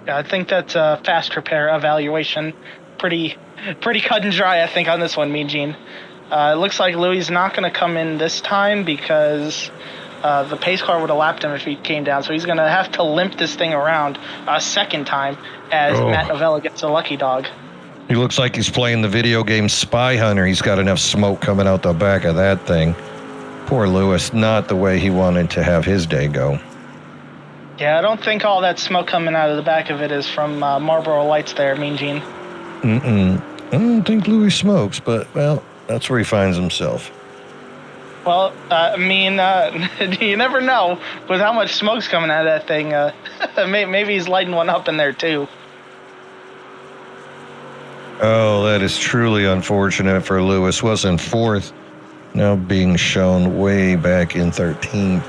[SPEAKER 2] Yeah, I think that's a fast repair evaluation. Pretty cut and dry, I think, on this one, Mean Gene. It looks like Louis is not going to come in this time because the pace car would have lapped him if he came down. So he's going to have to limp this thing around a second time as Matt Novella gets a lucky dog.
[SPEAKER 1] He looks like he's playing the video game Spy Hunter. He's got enough smoke coming out the back of that thing. Poor Lewis, not the way he wanted to have his day go.
[SPEAKER 2] Yeah, I don't think all that smoke coming out of the back of it is from Marlboro Lights there, Mean Gene.
[SPEAKER 1] I don't think Louis smokes, but, well, that's where he finds himself.
[SPEAKER 2] Well, you never know with how much smoke's coming out of that thing. Maybe he's lighting one up in there, too.
[SPEAKER 1] Oh, that is truly unfortunate for Lewis. Was in 4th, now being shown way back in 13th.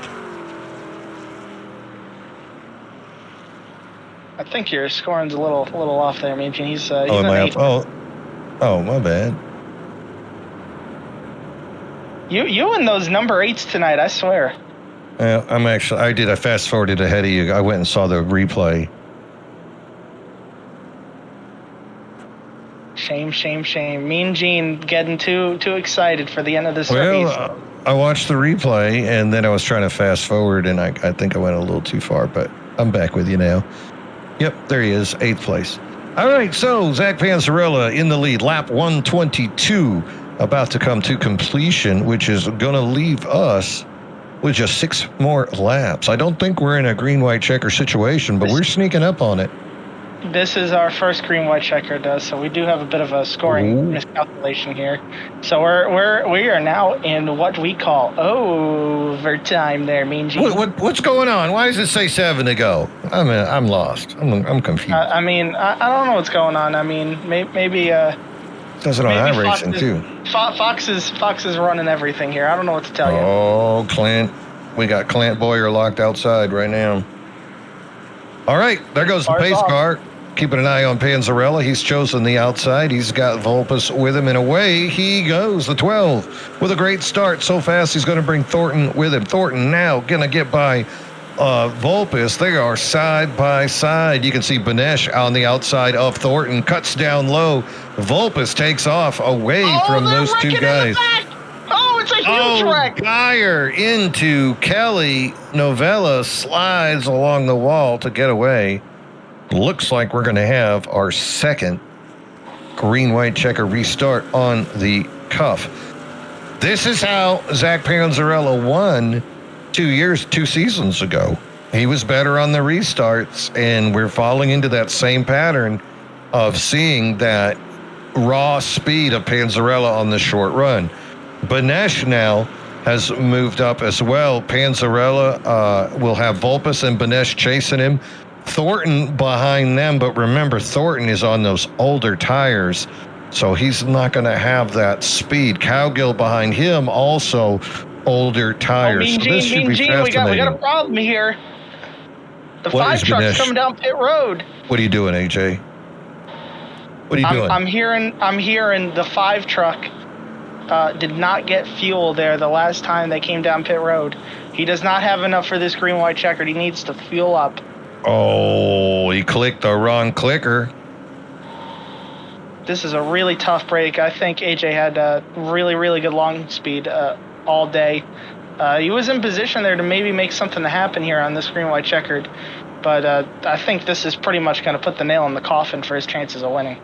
[SPEAKER 2] I think your scoring's a little off there, Mean Gene. He's an 8.
[SPEAKER 1] Oh, my bad.
[SPEAKER 2] You and those number 8s tonight, I swear.
[SPEAKER 1] I fast forwarded ahead of you. I went and saw the replay.
[SPEAKER 2] Shame. Mean Gene getting too excited for the end of this race.
[SPEAKER 1] I watched the replay, and then I was trying to fast forward, and I think I went a little too far, but I'm back with you now. Yep, there he is, 8th place. All right, so Zach Panzarella in the lead, lap 122. About to come to completion, which is going to leave us with just 6 more laps. I don't think we're in a green-white checker situation, but we're sneaking up on it.
[SPEAKER 2] This is our first green-white checker, so we do have a bit of a scoring miscalculation here. So we are now in what we call overtime there, Mean Gene.
[SPEAKER 1] What's going on? Why does it say 7 to go? I'm lost. I'm confused.
[SPEAKER 2] I don't know what's going on. Maybe...
[SPEAKER 1] Does it on iRacing too.
[SPEAKER 2] Fox is running everything here. I don't know what to tell you.
[SPEAKER 1] Oh, Clint. We got Clint Boyer locked outside right now. All right, there goes the pace car. Keeping an eye on Panzarella. He's chosen the outside. He's got Volpus with him, and away he goes, the 12. With a great start. So fast, he's going to bring Thornton with him. Thornton now going to get by Volpus. They are side by side. You can see Benesh on the outside of Thornton, cuts down low. Volpus takes off away from those 2 guys.
[SPEAKER 2] It's a huge wreck.
[SPEAKER 1] Geyer into Kelly. Novella slides along the wall to get away. Looks like we're going to have our second green-white checker restart on the cuff. This is how Zach Panzarella won 2 seasons ago. He was better on the restarts, and we're falling into that same pattern of seeing that raw speed of Panzarella on the short run. Benesh now has moved up as well. Panzarella will have Volpus and Benesh chasing him. Thornton behind them, but remember, Thornton is on those older tires, so he's not going to have that speed. Cowgill behind him, also older tires.
[SPEAKER 2] This should be fascinating. We got a problem here. The 5 truck's coming down pit road.
[SPEAKER 1] What are you doing, AJ? What are you doing?
[SPEAKER 2] I'm hearing the 5 truck did not get fuel there the last time they came down pit road. He does not have enough for this green-white checkered. He needs to fuel up.
[SPEAKER 1] Oh, he clicked the wrong clicker.
[SPEAKER 2] This is a really tough break. I think AJ had a really, really good long speed all day. He was in position there to maybe make something happen here on this green, white checkered. But I think this is pretty much going to put the nail in the coffin for his chances of winning.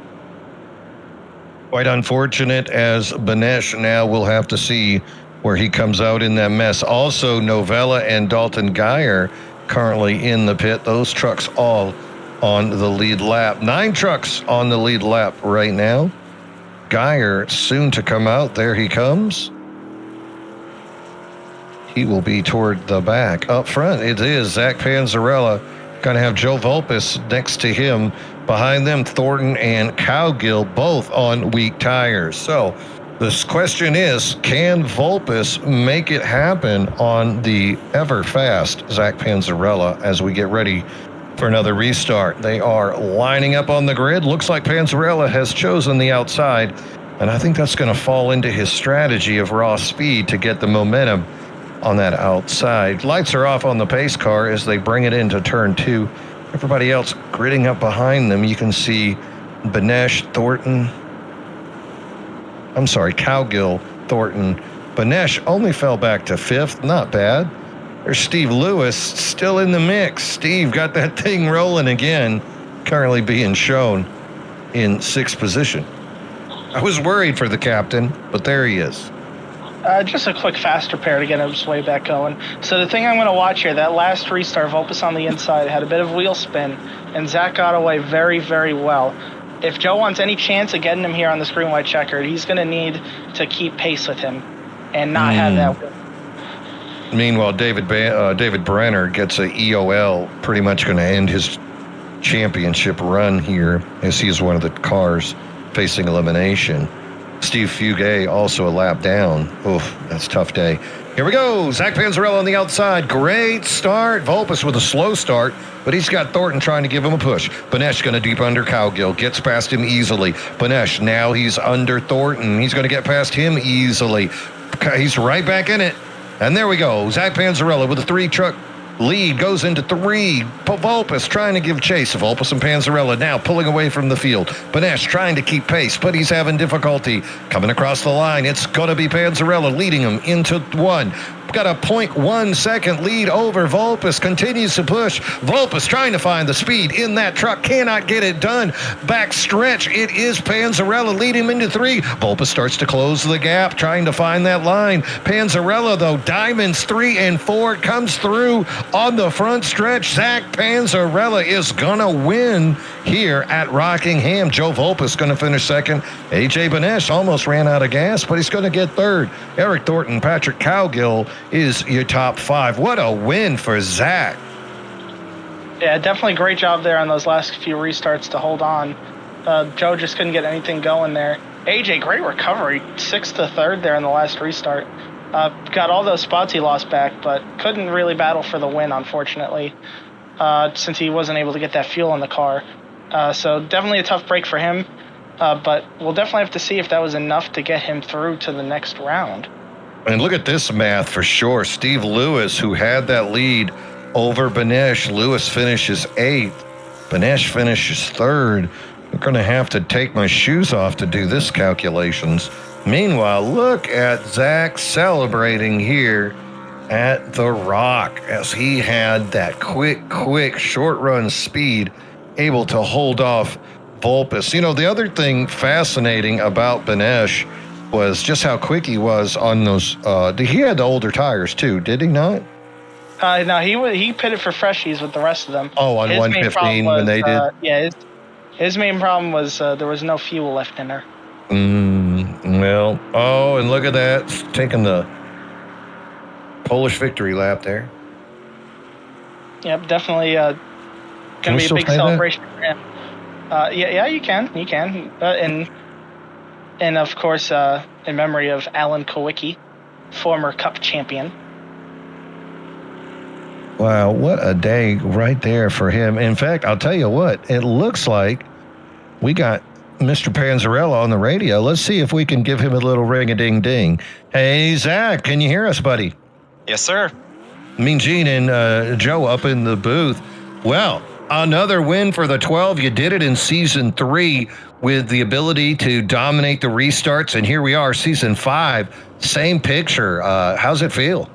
[SPEAKER 1] Quite unfortunate, as Banesh now will have to see where he comes out in that mess. Also, Novella and Dalton Geyer currently in the pit. Those trucks all on the lead lap. 9 trucks on the lead lap right now. Geyer soon to come out. There he comes. He will be toward the back. Up front, it is Zach Panzarella. Going to have Joe Vulpes next to him. Behind them, Thornton and Cowgill, both on weak tires. So this question is, can Vulpes make it happen on the ever-fast Zach Panzarella as we get ready for another restart? They are lining up on the grid. Looks like Panzarella has chosen the outside, and I think that's going to fall into his strategy of raw speed to get the momentum on that outside. Lights are off on the pace car as they bring it into turn 2. Everybody else gridding up behind them. You can see Banesh, Thornton. Cowgill, Thornton. Banesh only fell back to 5th. Not bad. There's Steve Lewis still in the mix. Steve got that thing rolling again. Currently being shown in 6th position. I was worried for the captain, but there he is.
[SPEAKER 2] Just a quick fast repair to get his way back going. So the thing I'm going to watch here, that last restart, Vulpes on the inside, had a bit of wheel spin, and Zach got away very, very well. If Joe wants any chance of getting him here on this green, white checkered, he's going to need to keep pace with him and not have that wheel.
[SPEAKER 1] Meanwhile, David Brenner gets a EOL, pretty much going to end his championship run here, as he is one of the cars facing elimination. Steve Fugay also a lap down. Oof, that's a tough day. Here we go. Zach Panzarella on the outside. Great start. Vulpes with a slow start, but he's got Thornton trying to give him a push. Banesh going to deep under Cowgill. Gets past him easily. Banesh, now he's under Thornton. He's going to get past him easily. He's right back in it. And there we go. Zach Panzarella with a 3-truck lead goes into 3. Vulpes trying to give chase. Vulpes and Panzarella now pulling away from the field. Banesh trying to keep pace, but he's having difficulty coming across the line. It's going to be Panzarella leading him into 1. Got a 0.1 second lead over Vulpes. Continues to push. Vulpes trying to find the speed in that truck. Cannot get it done. Back stretch. It is Panzarella leading him into 3. Vulpes starts to close the gap, trying to find that line. Panzarella, though, diamonds 3 and 4 comes through on the front stretch. Zach Panzarella is going to win here at Rockingham. Joe Vulpes going to finish 2nd. AJ Banesh almost ran out of gas, but he's going to get 3rd. Eric Thornton, Patrick Cowgill is your top 5. What a win for Zach.
[SPEAKER 2] Yeah, definitely great job there on those last few restarts to hold on. Joe just couldn't get anything going there. AJ, great recovery. 6th to 3rd there in the last restart. Got all those spots he lost back, but couldn't really battle for the win, unfortunately, since he wasn't able to get that fuel in the car. So definitely a tough break for him, but we'll definitely have to see if that was enough to get him through to the next round.
[SPEAKER 1] And look at this math for sure. Steve Lewis, who had that lead over Banesh. Lewis finishes 8th. Banesh finishes 3rd. I'm going to have to take my shoes off to do this calculations. Meanwhile, look at Zach celebrating here at the Rock as he had that quick short run speed, able to hold off Vulpes. You know, the other thing fascinating about Banesh was just how quick he was on those. He had the older tires too, did he not?
[SPEAKER 2] No, he pitted for freshies with the rest of them.
[SPEAKER 1] Oh, on 115 when they did?
[SPEAKER 2] Yeah, his main problem was there was no fuel left in there.
[SPEAKER 1] Well, and look at that. Taking the Polish victory lap there.
[SPEAKER 2] Yep, definitely going to be a big celebration for him. Yeah, you can. And of course, in memory of Alan Kowicki, former Cup champion.
[SPEAKER 1] Wow, what a day right there for him. In fact, I'll tell you what, it looks like we got Mr. Panzarella on the radio. Let's see if we can give him a little ring-a-ding-ding. Hey, Zach, can you hear us, buddy?
[SPEAKER 3] Yes, sir.
[SPEAKER 1] Mean Gene and Joe up in the booth. Well, another win for the 12. You did it in Season 3 with the ability to dominate the restarts, and here we are, Season 5. Same picture. How's it feel?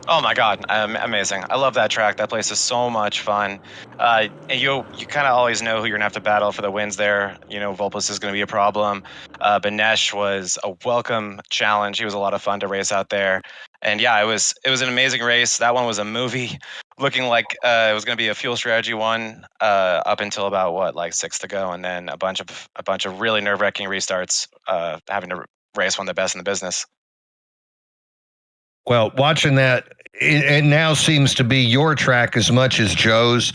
[SPEAKER 3] Oh my God, amazing! I love that track. That place is so much fun. And you kind of always know who you're gonna have to battle for the wins there. You know, Volpus is gonna be a problem. But Nesh was a welcome challenge. He was a lot of fun to race out there. And yeah, it was an amazing race. That one was a movie, looking like it was gonna be a fuel strategy one up until about what, like six to go, and then a bunch of really nerve wracking restarts, having to race one of the best in the business.
[SPEAKER 1] Well, watching that, it now seems to be your track as much as Joe's.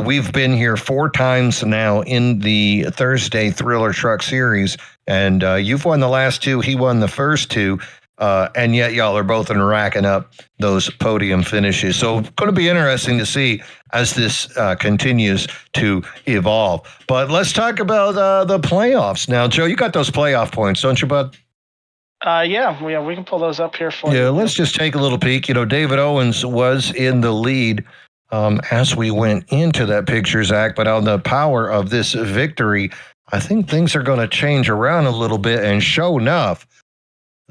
[SPEAKER 1] We've been here four times now in the Thursday Thriller Truck Series, and you've won the last two. He won the first two, and yet y'all are both in racking up those podium finishes. So it's going to be interesting to see as this continues to evolve. But let's talk about the playoffs now. Joe, you got those playoff points, don't you, bud?
[SPEAKER 2] Yeah, we can pull those up here for
[SPEAKER 1] Yeah,
[SPEAKER 2] you.
[SPEAKER 1] let's just take a little peek. You know, David Owens was in the lead as we went into that picture, Zach, but on the power of this victory, I think things are going to change around a little bit. And sure enough,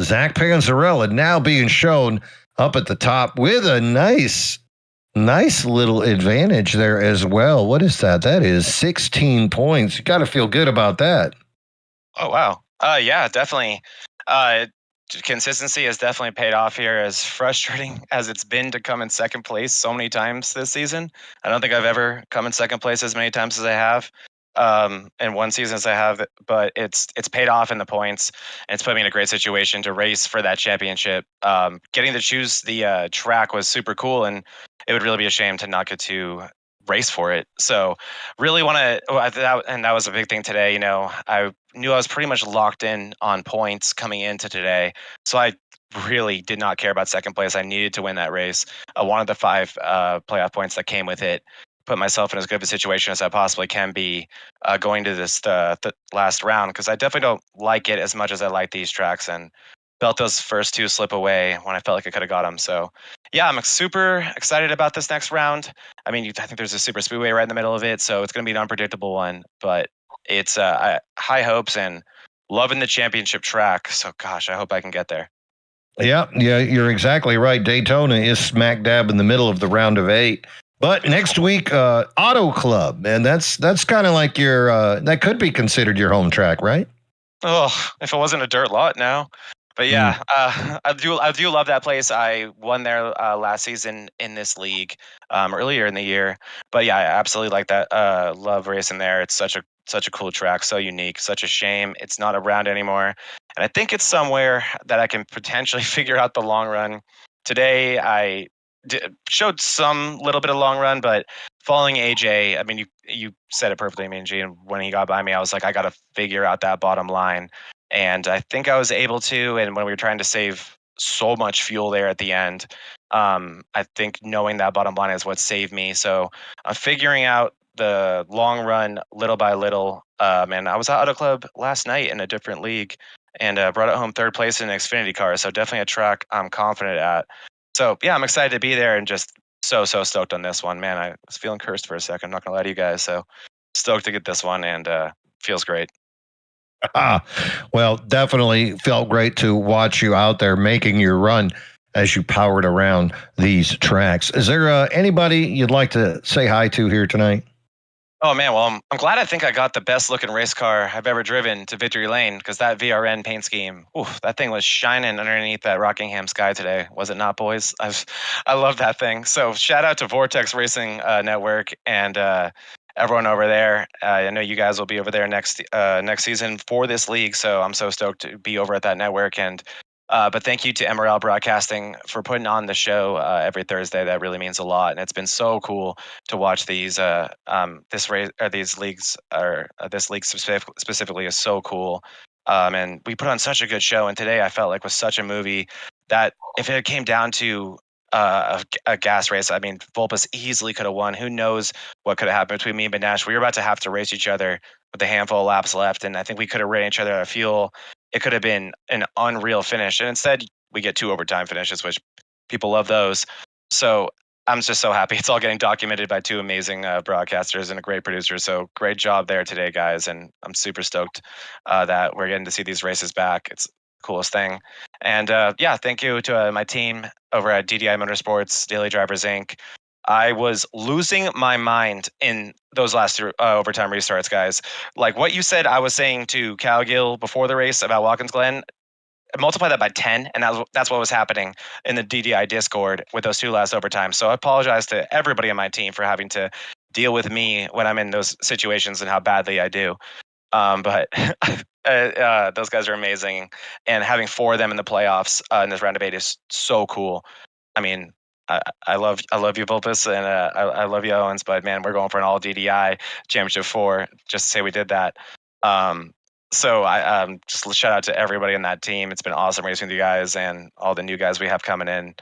[SPEAKER 1] Zach Panzarella now being shown up at the top with a nice little advantage there as well. What is that? That is 16 points. You got to feel good about that.
[SPEAKER 3] Oh wow. Yeah, definitely. Uh, Consistency has definitely paid off here. As frustrating as it's been to come in second place so many times this season, I don't think I've ever come in second place as many times as I have in one season as I have. But it's paid off in the points, and it's put me in a great situation to race for that championship. Getting to choose the track was super cool, and it would really be a shame to not get to race for it. So really want to, and that was a big thing today. You know, I knew I was pretty much locked in on points coming into today, so I really did not care about second place. I needed to win that race. I wanted the five playoff points that came with it. Put myself in as good of a situation as I possibly can be going to this last round, because I definitely don't like it as much as I like these tracks, and felt those first two slip away when I felt like I could have got them. So yeah, I'm super excited about this next round. I mean, I think there's a super speedway right in the middle of it, so it's going to be an unpredictable one. But it's high hopes and loving the championship track. So gosh, I hope I can get there.
[SPEAKER 1] Yeah, you're exactly right. Daytona is smack dab in the middle of the round of eight. But next week, Auto Club, and that's kind of like your that could be considered your home track, right?
[SPEAKER 3] Oh, if it wasn't a dirt lot now. But
[SPEAKER 1] Mm.
[SPEAKER 3] yeah, I do love that place. I won there last season in this league earlier in the year. But yeah, I absolutely like that. Love racing there. It's such a cool track, so unique. Such a shame it's not around anymore. And I think it's somewhere that I can potentially figure out the long run. Today I showed some little bit of long run, but following AJ, I mean, you said it perfectly, I mean, Gene, when he got by me, I was like, I got to figure out that bottom line. And I think I was able to. And when we were trying to save so much fuel there at the end, I think knowing that bottom line is what saved me. So I'm figuring out the long run little by little. And I was at Auto Club last night in a different league, and brought it home third place in an Xfinity car. So definitely a track I'm confident at. So yeah, I'm excited to be there, and just so stoked on this one, man. I was feeling cursed for a second. I'm not gonna lie to you guys. So stoked to get this one, and feels great.
[SPEAKER 1] Ah, well, definitely felt great to watch you out there making your run as you powered around these tracks. Is there anybody you'd like to say hi to here tonight?
[SPEAKER 3] Oh man, well I'm glad I think I got the best looking race car I've ever driven to victory lane, because that VRN paint scheme, oof, that thing was shining underneath that Rockingham sky today, was it not, boys? I love that thing. So shout out to Vortex Racing Network and everyone over there. I know you guys will be over there next season for this league, so I'm so stoked to be over at that network. And but thank you to MRL Broadcasting for putting on the show every Thursday. That really means a lot, and it's been so cool to watch these this race or these leagues, or this league specifically is so cool. And we put on such a good show, and today I felt like was such a movie that if it came down to a gas race, I mean, Volpus easily could have won. Who knows what could have happened between me and Nash? We were about to have to race each other with a handful of laps left, and I think we could have ran each other out of fuel. It could have been an unreal finish, and instead we get two overtime finishes, which people love those. So I'm just so happy it's all getting documented by two amazing broadcasters and a great producer. So great job there today, guys, and I'm super stoked that we're getting to see these races back. It's coolest thing. And yeah, thank you to my team over at DDI Motorsports, Daily Drivers Inc. I was losing my mind in those last overtime restarts, guys. Like what you said, I was saying to Cowgill before the race about Watkins Glen. Multiply that by 10, and that's what was happening in the DDI Discord with those two last overtimes. So I apologize to everybody on my team for having to deal with me when I'm in those situations and how badly I do. But those guys are amazing, and having 4 of them in the playoffs in this round of 8 is so cool. I mean, I love you, Vulpus, and I love you, Owens. But man, we're going for an all DDI championship 4 just to say we did that. So I just shout out to everybody on that team. It's been awesome racing with you guys and all the new guys we have coming in.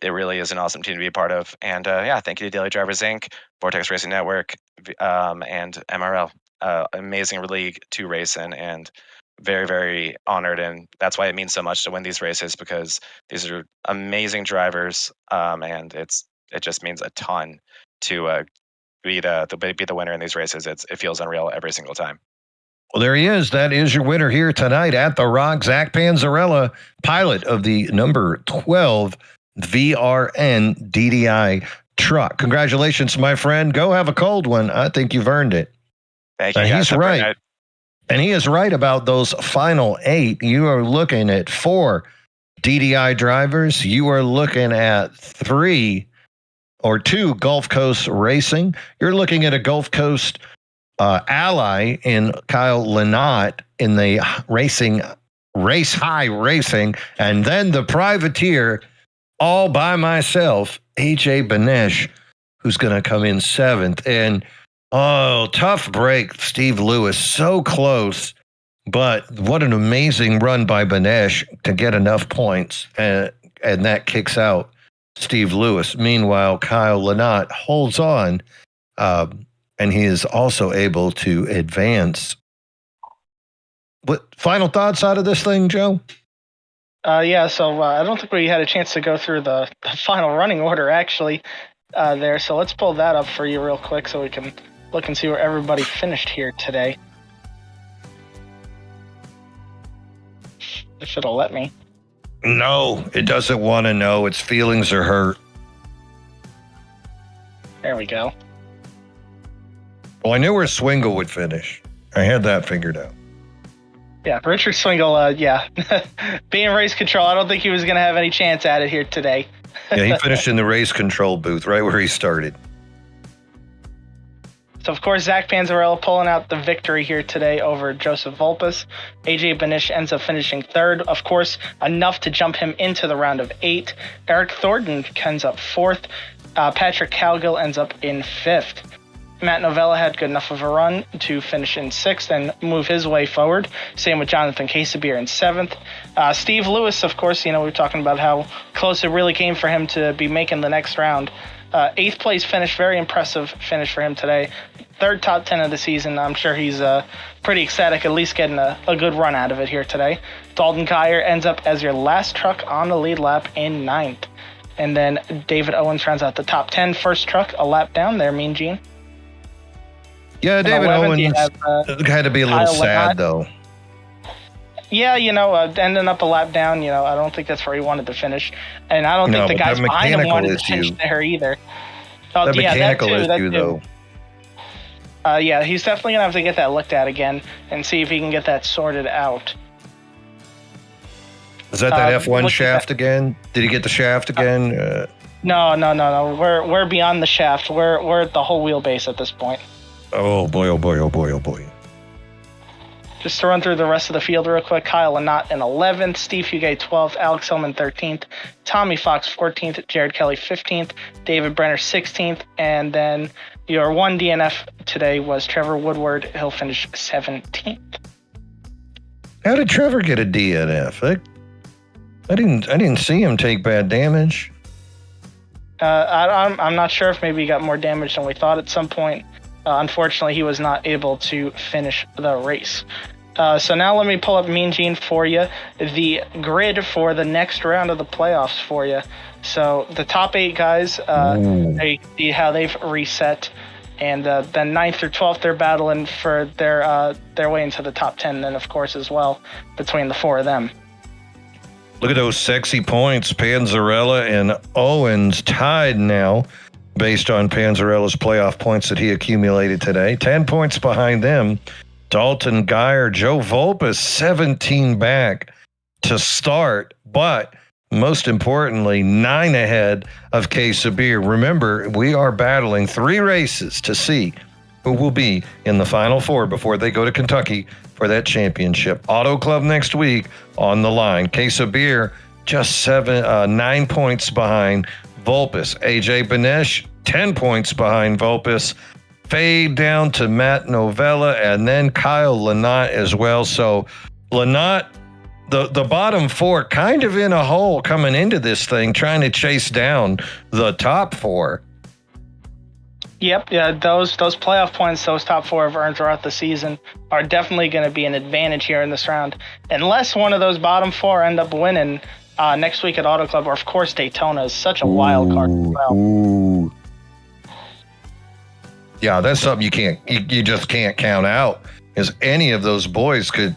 [SPEAKER 3] It really is an awesome team to be a part of. And yeah, thank you to Daily Drivers Inc., Vortex Racing Network, and MRL. Amazing league to race in, and very, very honored. And that's why it means so much to win these races, because these are amazing drivers, and it just means a ton to be the winner in these races. It feels unreal every single time.
[SPEAKER 1] Well, there he is. That is your winner here tonight at the Rock, Zach Panzarella, pilot of the number 12 VRN DDI truck. Congratulations, my friend. Go have a cold one. I think you've earned it.
[SPEAKER 3] Thank you.
[SPEAKER 1] And he's right. And he is right about those final 8. You are looking at 4 DDI drivers. You are looking at 3 or 2 Gulf Coast Racing. You're looking at a Gulf Coast ally in Kyle Lynott in the race high racing, and then the privateer all by myself, AJ Benesh, who's going to come in 7th. And tough break, Steve Lewis, so close, but what an amazing run by Benesh to get enough points, and that kicks out Steve Lewis. Meanwhile, Kyle Lynott holds on, and he is also able to advance. What final thoughts out of this thing, Joe?
[SPEAKER 2] Yeah, so I don't think we had a chance to go through the final running order, actually, there. So let's pull that up for you real quick so we can look and see where everybody finished here today. If it'll let me.
[SPEAKER 1] No, it doesn't want to know. Its feelings are hurt.
[SPEAKER 2] There we go.
[SPEAKER 1] Well, I knew where Swingle would finish. I had that figured out.
[SPEAKER 2] Yeah, Richard Swingle, yeah. Being race control, I don't think he was going to have any chance at it here today.
[SPEAKER 1] Yeah, he finished in the race control booth right where he started.
[SPEAKER 2] So, of course, Zach Panzarella pulling out the victory here today over Joseph Vulpus. AJ Benesh ends up finishing 3rd. Of course, enough to jump him into the round of 8. Eric Thornton ends up 4th. Patrick Cowgill ends up in 5th. Matt Novella had good enough of a run to finish in 6th and move his way forward. Same with Jonathan Casabier in 7th. Steve Lewis, of course, we were talking about how close it really came for him to be making the next round. 8th place finish, very impressive finish for him today. 3rd top 10 of the season. I'm sure he's pretty ecstatic, at least getting a good run out of it here today. Dalton Kyer ends up as your last truck on the lead lap in 9th. And then David Owens rounds out the top 10. First truck, a lap down there, Mean Gene.
[SPEAKER 1] Yeah, David Owens had to be a little sad, though.
[SPEAKER 2] Yeah, ending up a lap down, I don't think that's where he wanted to finish. And I don't think the guys behind him wanted to finish there either.
[SPEAKER 1] Oh, the mechanical issue, though.
[SPEAKER 2] Yeah, he's definitely going to have to get that looked at again and see if he can get that sorted out.
[SPEAKER 1] Is that F1 shaft again? Did he get the shaft again?
[SPEAKER 2] No. We're beyond the shaft. We're at the whole wheelbase at this point.
[SPEAKER 1] Oh boy, oh boy, oh boy, oh boy.
[SPEAKER 2] Just to run through the rest of the field real quick, Kyle Lynott in 11th, Steve Fugate 12th, Alex Hillman 13th, Tommy Fox 14th, Jared Kelly 15th, David Brenner 16th, and then your one DNF today was Trevor Woodward. He'll finish 17th.
[SPEAKER 1] How did Trevor get a DNF? I didn't see him take bad damage.
[SPEAKER 2] I'm not sure if maybe he got more damage than we thought at some point. Unfortunately, he was not able to finish the race. So now let me pull up Mean Gene for you, the grid for the next round of the playoffs for you. So the top 8 guys, you see how they've reset, and then 9th through 12th, they're battling for their way into the top 10, then of course as well between the 4 of them.
[SPEAKER 1] Look at those sexy points. Panzarella and Owens tied now based on Panzarella's playoff points that he accumulated today. 10 points behind them. Dalton Geyer, Joe Volpes, 17 back to start, but most importantly, 9 ahead of K Sabir. Remember, we are battling 3 races to see who will be in the Final Four before they go to Kentucky for that championship. Auto Club next week on the line. K Sabir just 9 points behind Volpes. AJ Benesh, 10 points behind Volpes. Fade down to Matt Novella and then Kyle Lynott as well. So Lynott, the bottom 4 kind of in a hole coming into this thing, trying to chase down the top 4.
[SPEAKER 2] Yep, yeah, those playoff points those top 4 have earned throughout the season are definitely going to be an advantage here in this round. Unless one of those bottom 4 end up winning next week at Auto Club, or of course Daytona is such a wild card as well.
[SPEAKER 1] Ooh. Yeah, that's something you just can't count out. Is any of those boys could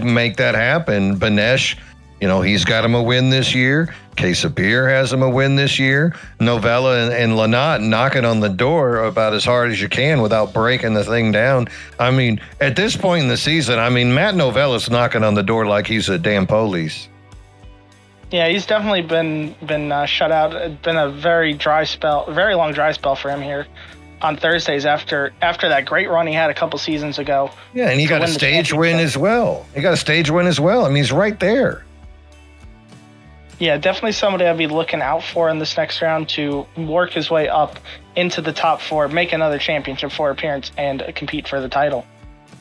[SPEAKER 1] make that happen? Benesh, he's got him a win this year. K Sabir has him a win this year. Novella and Lynott knocking on the door about as hard as you can without breaking the thing down. I mean, at this point in the season, Matt Novella's knocking on the door like he's a damn police.
[SPEAKER 2] Yeah, he's definitely been shut out. It's been a very long dry spell for him here on Thursdays after that great run he had a couple seasons ago.
[SPEAKER 1] Yeah, and he got a stage win as well. He's right there.
[SPEAKER 2] Yeah, definitely somebody I'd be looking out for in this next round to work his way up into the top 4, make another championship 4 appearance, and compete for the title.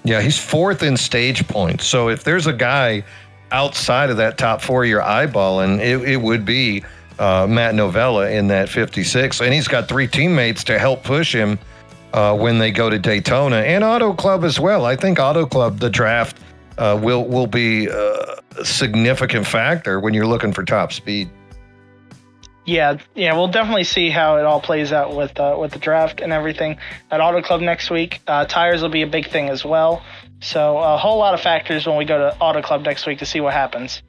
[SPEAKER 1] Yeah, he's 4th in stage points. So if there's a guy outside of that top 4 you're eyeballing, it would be Matt Novella in that 56. And he's got 3 teammates to help push him when they go to Daytona and Auto Club as well. I think Auto Club, the draft, will be a significant factor when you're looking for top speed.
[SPEAKER 2] Yeah, we'll definitely see how it all plays out with the draft and everything at Auto Club next week. Tires will be a big thing as well. So a whole lot of factors when we go to Auto Club next week to see what happens.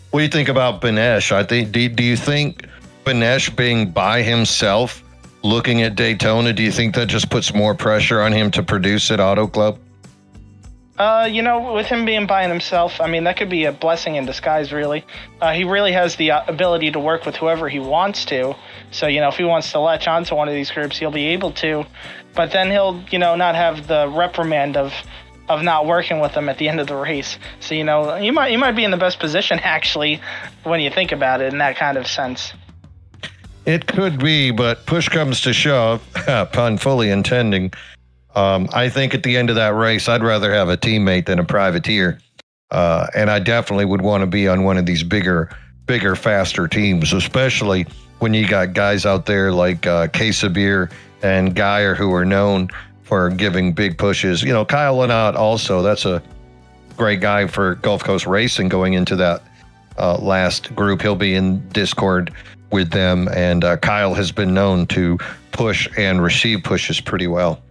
[SPEAKER 1] What do you think about Benesh? Do you think Benesh being by himself, looking at Daytona, do you think that just puts more pressure on him to produce at Auto Club?
[SPEAKER 2] With him being by himself, that could be a blessing in disguise, really. He really has the ability to work with whoever he wants to. So, if he wants to latch onto one of these groups, he'll be able to. But then he'll, not have the reprimand of not working with them at the end of the race. So, you might be in the best position, actually, when you think about it in that kind of sense.
[SPEAKER 1] It could be, but push comes to shove, pun fully intending. I think at the end of that race, I'd rather have a teammate than a privateer. And I definitely would want to be on one of these bigger, faster teams, especially when you got guys out there like K Sabir and Geyer who are known for giving big pushes. Kyle Lynott also, that's a great guy for Gulf Coast Racing going into that last group. He'll be in Discord with them, and Kyle has been known to push and receive pushes pretty well.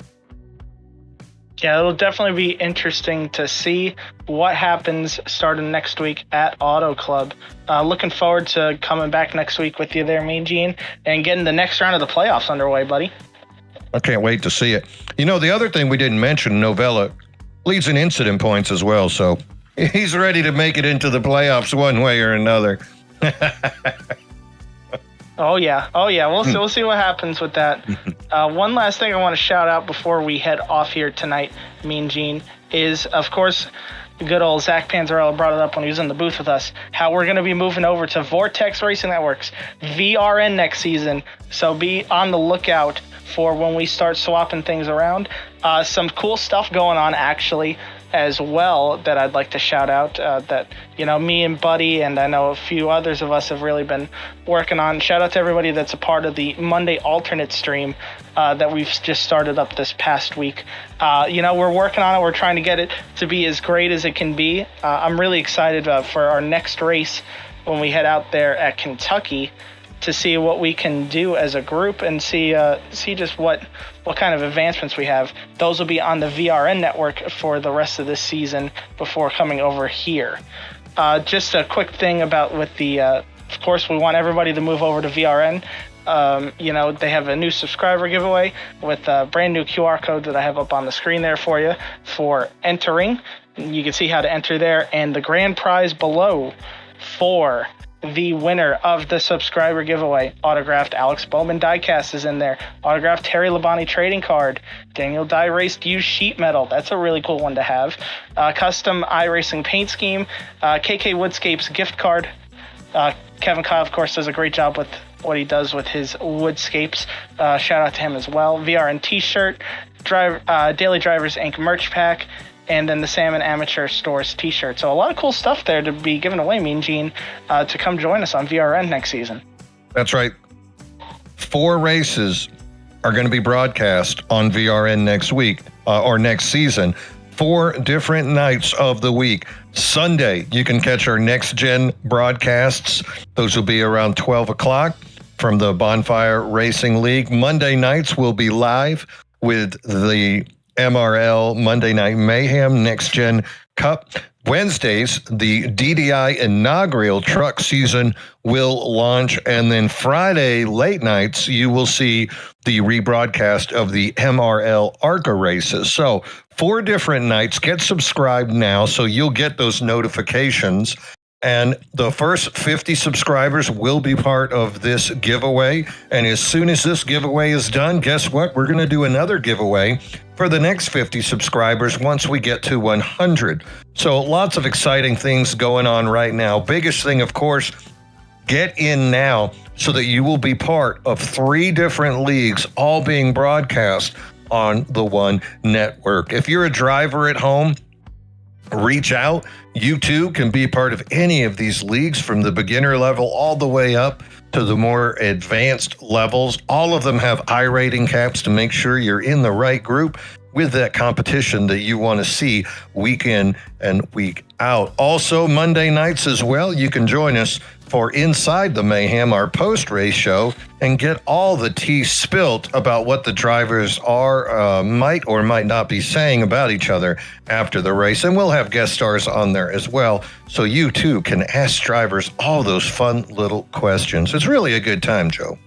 [SPEAKER 2] Yeah, it'll definitely be interesting to see what happens starting next week at Auto Club. Looking forward to coming back next week with you there, Mean Gene, and getting the next round of the playoffs underway, buddy.
[SPEAKER 1] I can't wait to see it. The other thing we didn't mention, Novella leads in incident points as well, so he's ready to make it into the playoffs one way or another.
[SPEAKER 2] Oh yeah. We'll see what happens with that. One last thing I want to shout out before we head off here tonight, Mean Gene, is of course good old Zach Panzarella brought it up when he was in the booth with us, how we're going to be moving over to Vortex Racing Networks, VRN next season. So be on the lookout for when we start swapping things around. Some cool stuff going on actually as well that I'd like to shout out that, me and Buddy and I know a few others of us have really been working on. Shout out to everybody that's a part of the Monday alternate stream that we've just started up this past week. We're working on it. We're trying to get it to be as great as it can be. I'm really excited for our next race when we head out there at Kentucky to see what we can do as a group and see just what kind of advancements we have. Those will be on the VRN network for the rest of this season before coming over here. Just a quick thing about with the, of course, we want everybody to move over to VRN. They have a new subscriber giveaway with a brand new QR code that I have up on the screen there for you for entering. You can see how to enter there, and the grand prize below for the winner of the subscriber giveaway, autographed Alex Bowman diecast is in there, autographed Terry Labonte trading card, Daniel Dye raced used sheet metal, that's a really cool one to have, custom iRacing paint scheme, KK Woodscapes gift card. Kevin Kyle, of course, does a great job with what he does with his woodscapes. Shout out to him as well. VRN t-shirt, Daily Drivers Inc. merch pack, and then the Salmon Amateur Stores t-shirt. So a lot of cool stuff there to be given away, Mean Gene, to come join us on VRN next season.
[SPEAKER 1] That's right. 4 races are going to be broadcast on VRN next week or next season. 4 different nights of the week. Sunday, you can catch our next gen broadcasts. Those will be around 12 o'clock from the Bonfire Racing League. Monday nights will be live with the MRL Monday Night Mayhem Next Gen Cup. Wednesdays, the DDI inaugural truck season will launch, and then Friday late nights, you will see the rebroadcast of the MRL ARCA races. So 4 different nights. Get subscribed now so you'll get those notifications. And the first 50 subscribers will be part of this giveaway. And as soon as this giveaway is done, guess what? We're going to do another giveaway for the next 50 subscribers once we get to 100. So lots of exciting things going on right now. Biggest thing, of course, get in now so that you will be part of 3 different leagues, all being broadcast on the one network. If you're a driver at home, reach out. You too can be part of any of these leagues from the beginner level all the way up to the more advanced levels. All of them have iRating caps to make sure you're in the right group with that competition that you want to see week in and week out. Also, Monday nights as well, you can join us for Inside the Mayhem, our post-race show, and get all the tea spilt about what the drivers might or might not be saying about each other after the race. And we'll have guest stars on there as well, so you too can ask drivers all those fun little questions. It's really a good time, Joe.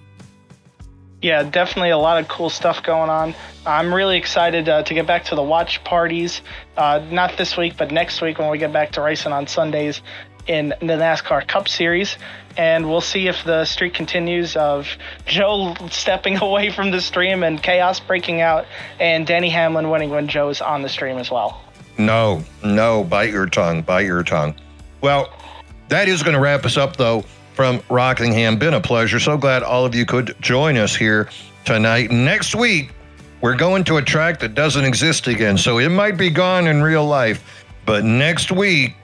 [SPEAKER 2] Yeah, definitely a lot of cool stuff going on. I'm really excited to get back to the watch parties, not this week, but next week when we get back to racing on Sundays in the NASCAR Cup Series. And we'll see if the streak continues of Joe stepping away from the stream and chaos breaking out, and Denny Hamlin winning when Joe's on the stream as well.
[SPEAKER 1] No, bite your tongue. Well, that is going to wrap us up, though, from Rockingham. Been a pleasure. So glad all of you could join us here tonight. Next week, we're going to a track that doesn't exist again, so it might be gone in real life. But next week,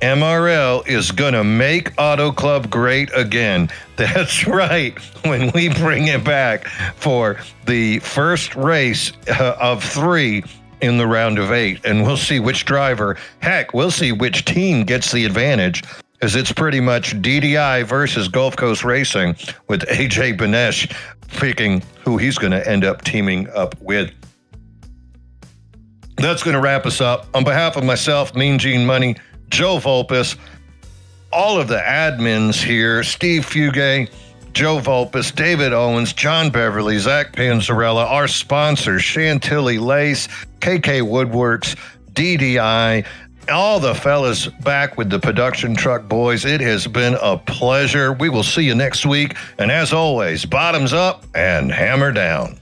[SPEAKER 1] MRL is going to make Auto Club great again. That's right. When we bring it back for the first race of 3 in the round of 8. And we'll see which driver, heck, we'll see which team gets the advantage, as it's pretty much DDI versus Gulf Coast Racing, with AJ Benesh picking who he's going to end up teaming up with. That's going to wrap us up. On behalf of myself, Mean Gene Money, Joe Volpus, all of the admins here, Steve Fugay, Joe Volpus, David Owens, John Beverly, Zach Panzarella, our sponsors, Chantilly Lace, KK Woodworks, DDI, all the fellas back with the production truck boys. It has been a pleasure. We will see you next week. And as always, bottoms up and hammer down.